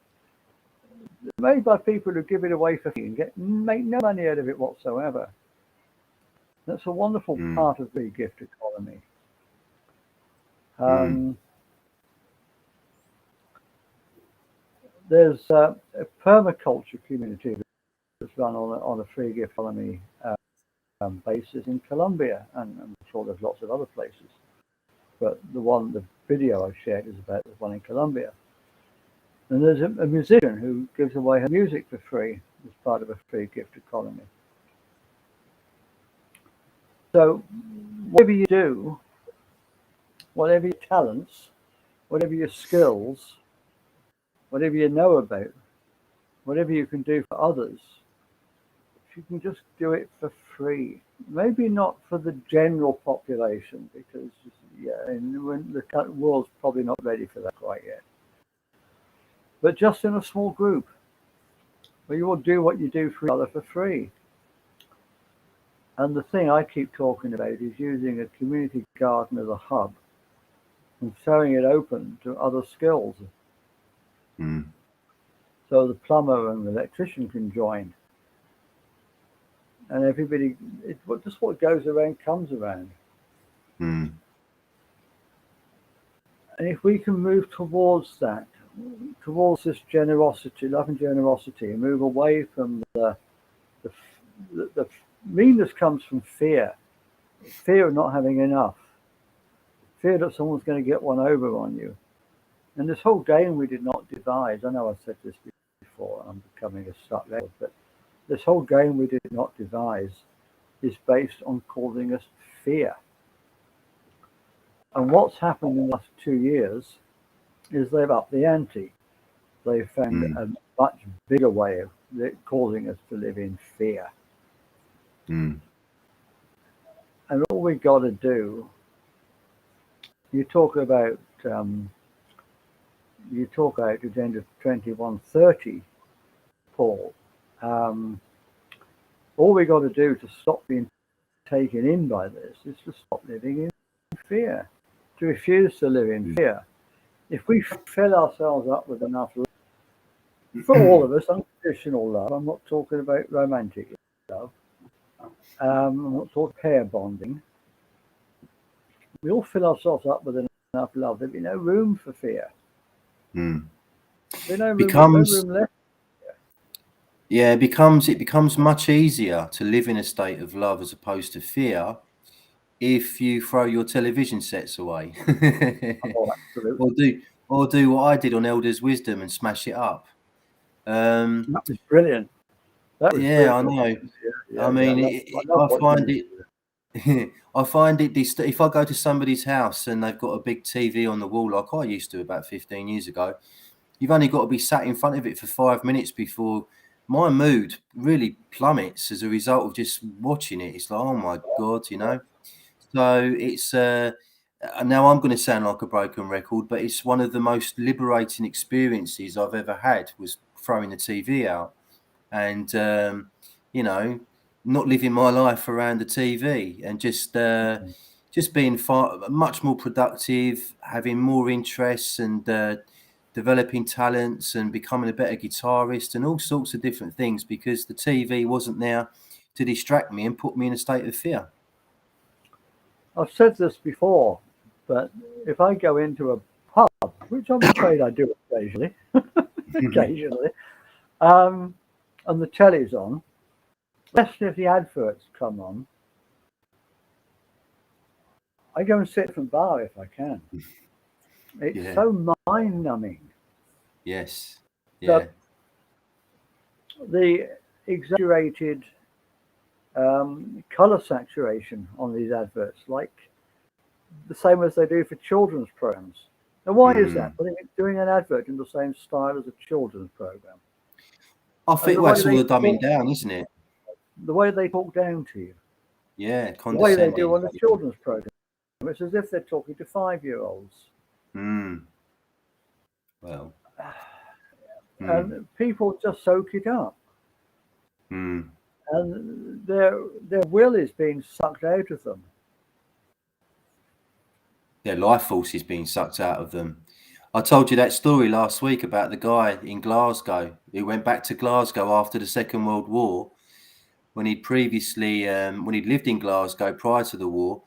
made by people who give it away for free and make no money out of it whatsoever. That's a wonderful part of the gift economy. There's a permaculture community that's run on a free gift economy basis in Colombia, and I'm sure there's lots of other places. But the video I shared is about the one in Colombia. And there's a musician who gives away her music for free as part of a free gift economy. So whatever you do, whatever your talents, whatever your skills, whatever you know about, whatever you can do for others, if you can just do it for free. Maybe not for the general population, because the world's probably not ready for that quite yet. But just in a small group, where you will do what you do for each other for free. And the thing I keep talking about is using a community garden as a hub and throwing it open to other skills. So the plumber and the electrician can join. And everybody, just what goes around comes around. And if we can move towards that, towards this generosity, love and generosity, and move away from the meanness comes from fear of not having enough, fear that someone's going to get one over on you. And this whole game we did not devise, I know I've said this before, and I'm becoming a stuck record, but this whole game we did not devise is based on causing us fear. And what's happened in the last 2 years is they've upped the ante. They've found a much bigger way of causing us to live in fear. And all we got to do, you talk about Agenda 2130, Paul. All we got to do to stop being taken in by this is to stop living in fear, to refuse to live in fear. If we fill ourselves up with enough love, for all of us, unconditional love, I'm not talking about romantic love, I'm not talking pair bonding. We all fill ourselves up with enough love, there'd be no room for fear. There'd be no room left. Yeah, it becomes much easier to live in a state of love as opposed to fear if you throw your television sets away. Oh, absolutely. or do what I did on Elder's Wisdom and smash it up. That was brilliant. That was yeah, beautiful. I know. I mean, I find it if I go to somebody's house and they've got a big TV on the wall like I used to about 15 years ago, you've only got to be sat in front of it for 5 minutes before my mood really plummets as a result of just watching it. It's like, oh my God, you know. So it's now I'm going to sound like a broken record, but it's one of the most liberating experiences I've ever had was throwing the TV out and you know, not living my life around the TV and just being much more productive, having more interests and developing talents and becoming a better guitarist and all sorts of different things because the TV wasn't there to distract me and put me in a state of fear. I've said this before, but if I go into a pub, which I'm afraid I do occasionally, and the telly's on, especially if the adverts come on, I go and sit in the bar if I can. It's so mind-numbing. Yes. Yeah. The exaggerated color saturation on these adverts, like the same as they do for children's programs. Now, why is that? Well, they're doing an advert in the same style as a children's program. I think that's all the dumbing down, isn't it? The way they talk down to you. Yeah, the way they do on a children's program. It's as if they're talking to 5-year-olds. Well. And people just soak it up. And their will is being sucked out of them. Their life force is being sucked out of them. I told you that story last week about the guy in Glasgow who went back to Glasgow after the Second World War, when he'd previously, when he'd lived in Glasgow prior to the war.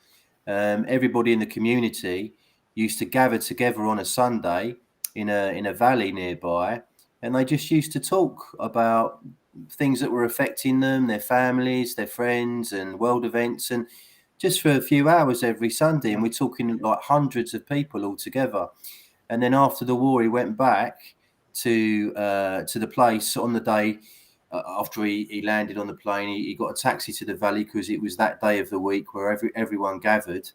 Everybody in the community used to gather together on a Sunday in a valley nearby, and they just used to talk about things that were affecting them, their families, their friends, and world events, and just for a few hours every Sunday. And we're talking like hundreds of people all together. And then after the war, he went back to the place on the day after he landed on the plane. He got a taxi to the valley because it was that day of the week where everyone gathered,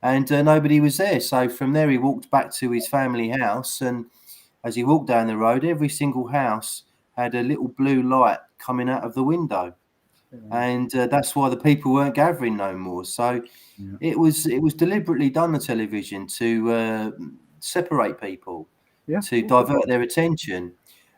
and nobody was there. So from there, he walked back to his family house, and as he walked down the road, every single house had a little blue light coming out of the window. And that's why the people weren't gathering no more. So it was deliberately done, the television, to separate people, to divert their attention.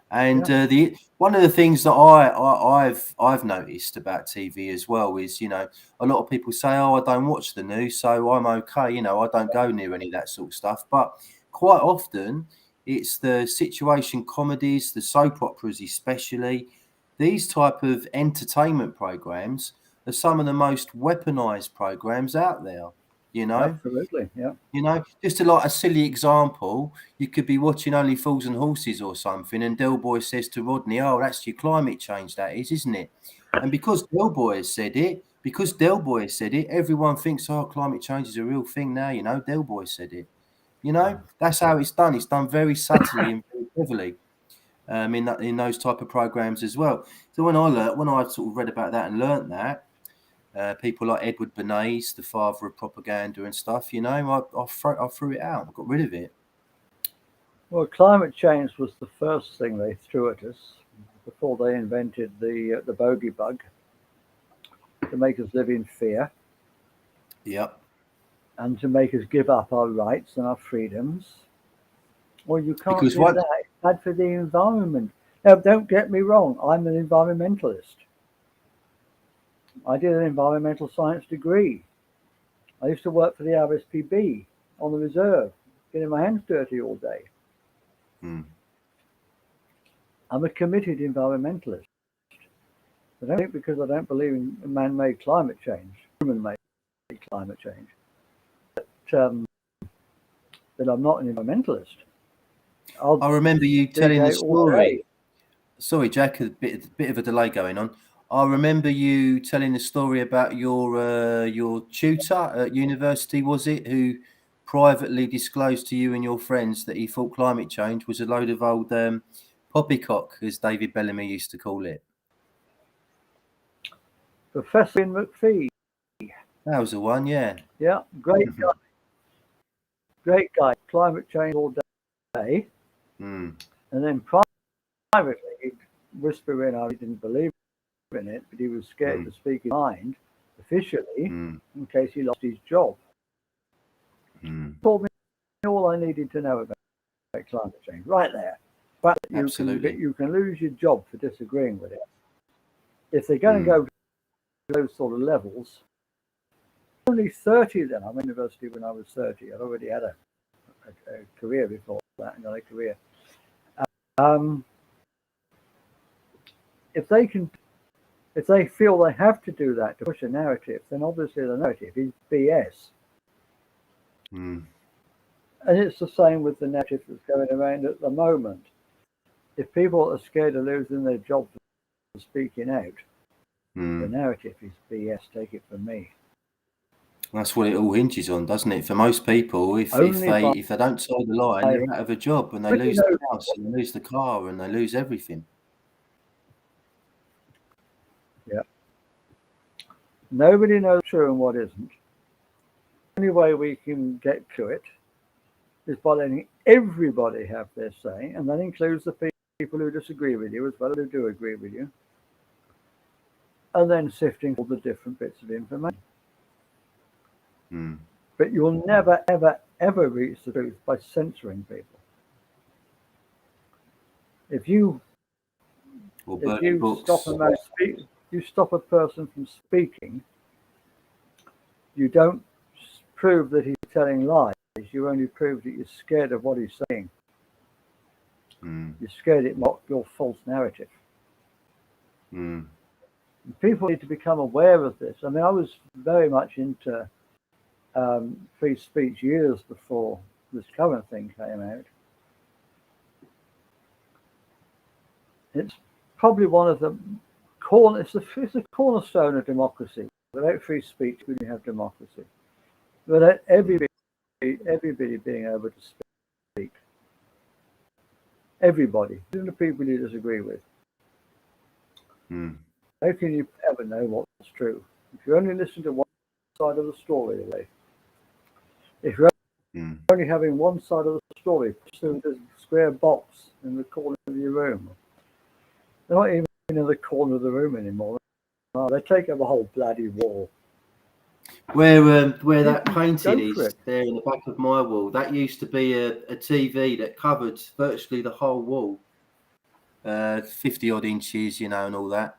And the one of the things that I've noticed about TV as well is, you know, a lot of people say, "Oh, I don't watch the news, so I'm okay." You know, I don't go near any of that sort of stuff. But quite often, it's the situation comedies, the soap operas, especially. These type of entertainment programs are some of the most weaponized programs out there. You know, Absolutely, yeah. You know, just a silly example, you could be watching Only Fools and Horses or something, and Del Boy says to Rodney, "Oh, that's your climate change, that is, isn't it?" And because Del Boy has said it, everyone thinks, "Oh, climate change is a real thing now." You know, Del Boy said it. You know, that's how it's done. It's done very subtly and very heavily. In those type of programs as well. So when I sort of read about that and learnt that, people like Edward Bernays, the father of propaganda and stuff, you know, I threw it out. I got rid of it. Well, climate change was the first thing they threw at us before they invented the bogey bug to make us live in fear. Yep. And to make us give up our rights and our freedoms. Well, you can't Because do what? that. It's bad for the environment. Now, don't get me wrong. I'm an environmentalist. I did an environmental science degree. I used to work for the RSPB on the reserve, getting my hands dirty all day. I'm a committed environmentalist. I don't think because I don't believe in man-made climate change, human-made climate change, that I'm not an environmentalist. I remember you telling the story. Sorry, Jack, a bit of a delay going on. I remember you telling the story about your tutor at university, was it, who privately disclosed to you and your friends that he thought climate change was a load of old poppycock, as David Bellamy used to call it. Professor McPhee. That was the one, yeah. Yeah, great guy. Great guy. Climate change all day. And then privately, he'd whisper in, he didn't believe in it, but he was scared to speak his mind officially in case he lost his job. Told me all I needed to know about climate change, right there. But you can lose your job for disagreeing with it. If they're going to go to those sort of levels, only 30 then. I'm in university when I was 30. I'd already had a career before that, another career. If they feel they have to do that to push a narrative, then obviously the narrative is BS. And it's the same with the narrative that's going around at the moment. If people are scared of losing their job for speaking out, the narrative is BS, take it from me. That's what it all hinges on, doesn't it? For most people, if they don't toe the line, they're out of a job and they lose the house and they lose the car and they lose everything. Yeah. Nobody knows true and what isn't. The only way we can get to it is by letting everybody have their say, and that includes the people who disagree with you as well as who do agree with you, and then sifting all the different bits of information. But you'll never, ever, ever reach the truth by censoring people. If you stop a man you stop a person from speaking, you don't prove that he's telling lies. You only prove that you're scared of what he's saying. You're scared it mocked your false narrative. People need to become aware of this. I mean, I was very much into free speech years before this current thing came out. It's probably one of the it's a cornerstone of democracy. Without free speech, we don't have democracy. Without everybody being able to speak. Everybody, even the people you disagree with. How can you ever know what's true? If you only listen to one side of the story, if you're only having one side of the story, so there's a square box in the corner of your room. They're not even in the corner of the room anymore. No, they take up a whole bloody wall. Where that painting is there in the back of my wall, that used to be a TV that covered virtually the whole wall, 50 odd inches, and all that.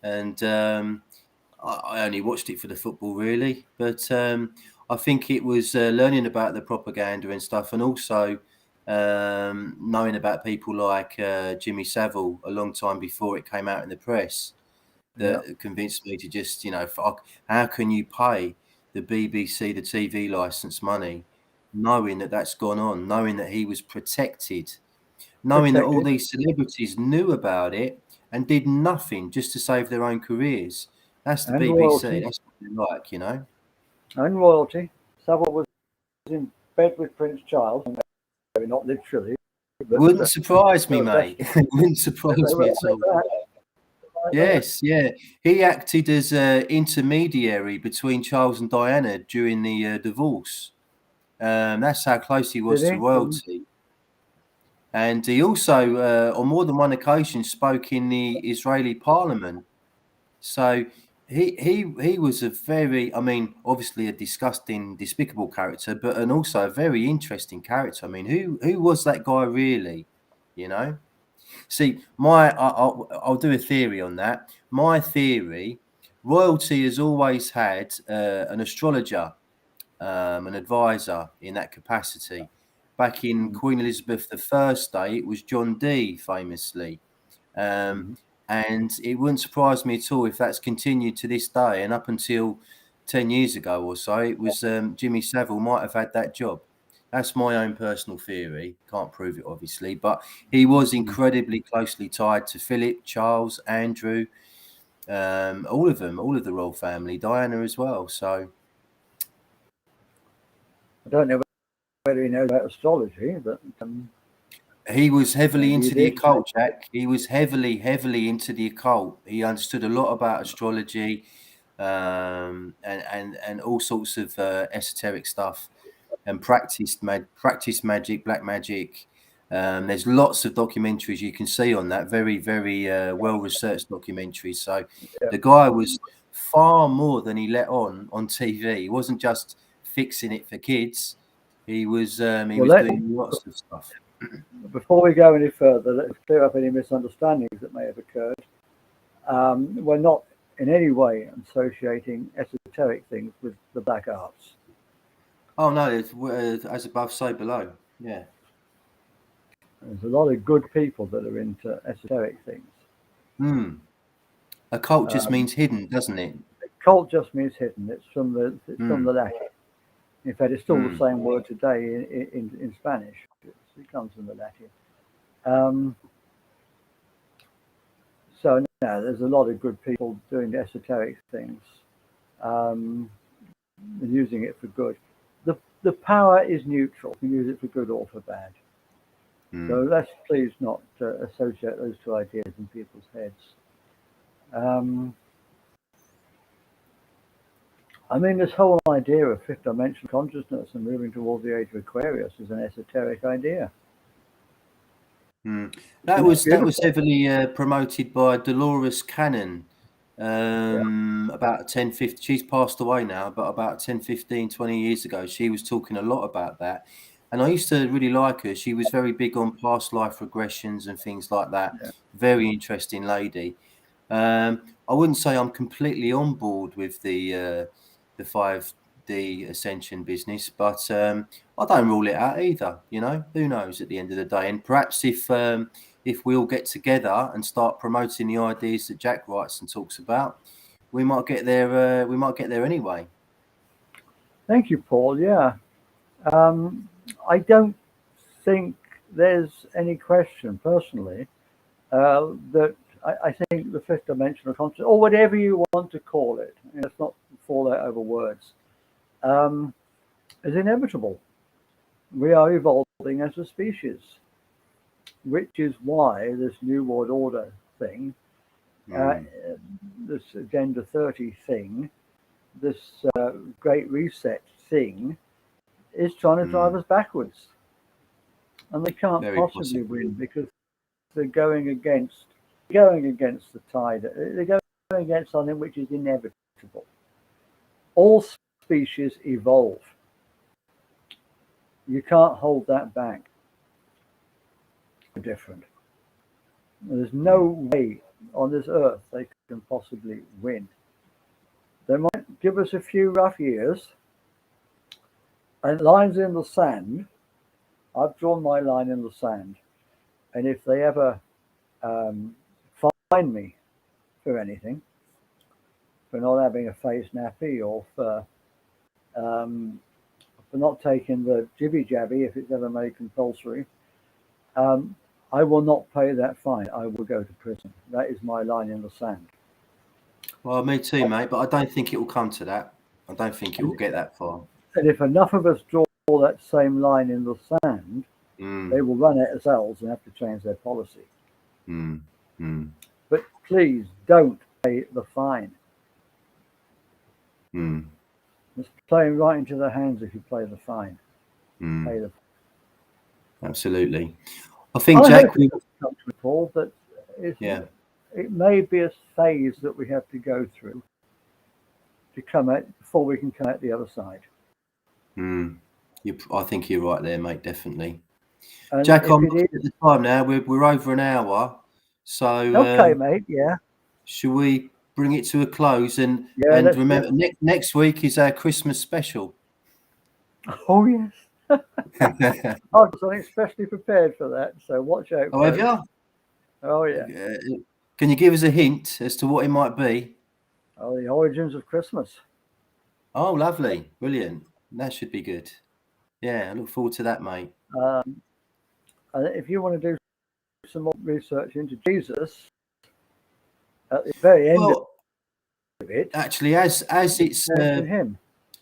And I only watched it for the football, really. But I think it was learning about the propaganda and stuff, and also knowing about people like Jimmy Savile a long time before it came out in the press that convinced me to just, how can you pay the BBC, the TV license money, knowing that that's gone on, knowing that he was protected, knowing that all these celebrities knew about it and did nothing just to save their own careers. That's the BBC. Royalty. That's what they like, And royalty. Savile was in bed with Prince Charles, not literally. But wouldn't surprise me, mate. Wouldn't surprise me at all. Yes, yeah. He acted as an intermediary between Charles and Diana during the divorce. That's how close he was to royalty. And he also, on more than one occasion, spoke in the Israeli parliament. So he was a very, obviously a disgusting, despicable character, but also a very interesting character. I mean, who was that guy really? See, I'll do a theory on that. My theory: royalty has always had an astrologer, an advisor in that capacity. Back in Queen Elizabeth I's day, it was John Dee, famously. And it wouldn't surprise me at all if that's continued to this day. And up until 10 years ago or so, it was Jimmy Savile might have had that job. That's my own personal theory. Can't prove it, obviously. But he was incredibly closely tied to Philip, Charles, Andrew, all of them, all of the royal family, Diana as well. So I don't know whether he knows about astrology, but he was heavily into the occult, Jack. He was heavily into the occult. He understood a lot about astrology, and all sorts of esoteric stuff, and practiced magic, black magic. There's lots of documentaries you can see on that. Very, very well researched documentaries. So the guy was far more than he let on TV. He wasn't just fixing it for kids. He was doing lots of stuff. Before we go any further, let's clear up any misunderstandings that may have occurred. We're not in any way associating esoteric things with the black arts. Oh no, it's as above, so below. Yeah. There's a lot of good people that are into esoteric things. Occult just means hidden, doesn't it? Occult just means hidden. It's from the Latin. In fact, it's still the same word today in Spanish. It comes from the Latin. So now there's a lot of good people doing the esoteric things and using it for good. The power is neutral. You can use it for good or for bad. So let's please not associate those two ideas in people's heads. This whole idea of fifth dimensional consciousness and moving towards the age of Aquarius is an esoteric idea. That was heavily promoted by Dolores Cannon about 10-15. She's passed away now, but about 10, 15, 20 years ago, she was talking a lot about that. And I used to really like her. She was very big on past life regressions and things like that. Very interesting lady. I wouldn't say I'm completely on board with the 5D ascension business, but I don't rule it out either. You know, who knows at the end of the day? And perhaps if we all get together and start promoting the ideas that Jack writes and talks about, we might get there. We might get there anyway. Thank you, Paul. Yeah, I don't think there's any question, personally, that I think the fifth dimensional consciousness, or whatever you want to call it, let's not fall out over words, is inevitable. We are evolving as a species, which is why this New World Order thing, this Agenda 30 thing, this Great Reset thing, is trying to drive us backwards. And they can't possibly win because they're going against the tide. They're going against something which is inevitable. All species evolve. You can't hold that back. Different. There's no way on this earth they can possibly win. They might give us a few rough years and lines in the sand. I've drawn my line in the sand, and if they ever find me for anything, for not having a face nappy, or for not taking the jibby jabby if it's ever made compulsory, I will not pay that fine. I will go to prison. That is my line in the sand. Well, me too, mate, but I don't think it will come to that. I don't think it will get that far. And if enough of us draw that same line in the sand, they will run out of cells and have to change their policy. But please don't pay the fine. It's playing right into their hands if you play the fine. Pay the fine. Absolutely. I think, Jack, Paul, that it may be a phase that we have to go through to come out before we can come out the other side. I think you're right there, mate. Definitely. And Jack, I'm at the time now. We're over an hour, so okay, mate. Yeah. Should we bring it to a close? And remember, next week is our Christmas special. Oh yes. I've got something especially prepared for that, so watch out. Oh, have you? Oh yeah. Can you give us a hint as to what it might be? Oh, the origins of Christmas. Oh, lovely, brilliant. That should be good. Yeah, I look forward to that, mate. If you want to do some more research into Jesus, at the very end of it, actually, as it's him.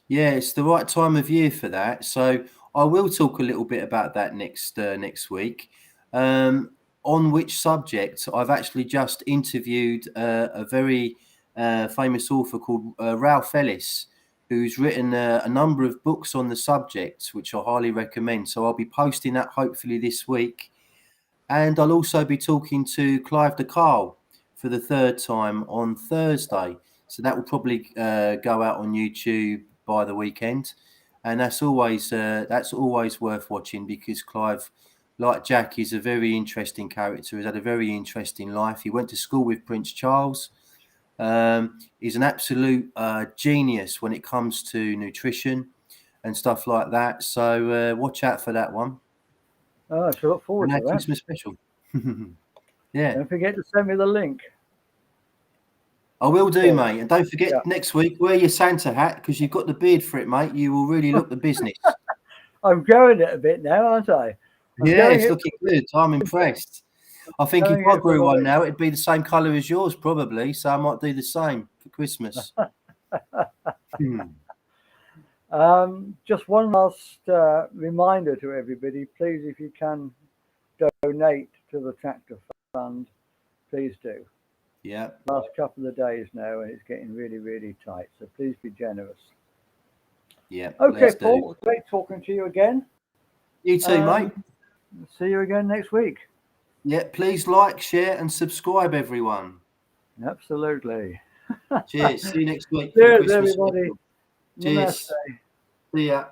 Yeah, it's the right time of year for that. So I will talk a little bit about that next week. On which subject I've actually just interviewed a very famous author called Ralph Ellis, who's written a number of books on the subject, which I highly recommend. So I'll be posting that hopefully this week. And I'll also be talking to Clive de Carle for the third time on Thursday. So that will probably go out on YouTube by the weekend. And that's always worth watching, because Clive, like Jack, is a very interesting character. He's had a very interesting life. He went to school with Prince Charles. He's an absolute genius when it comes to nutrition and stuff like that. So watch out for that one. Oh, I shall look forward to that. Christmas special. Yeah. Don't forget to send me the link. I will do, mate. And don't forget, next week, wear your Santa hat, because you've got the beard for it, mate. You will really look the business. I'm growing it a bit now, aren't I? It's looking good. I'm impressed. I think if I grew one now, it'd be the same colour as yours, probably. So I might do the same for Christmas. Just one last reminder to everybody. Please, if you can donate to the Chapter Fund, please do. Yeah. Last couple of days now, and it's getting really, really tight. So please be generous. Yeah. Okay, Paul. Great talking to you again. You too, mate. See you again next week. Yeah. Please like, share, and subscribe, everyone. Absolutely. Cheers. See you next week. Cheers, everybody. Cheers. See ya.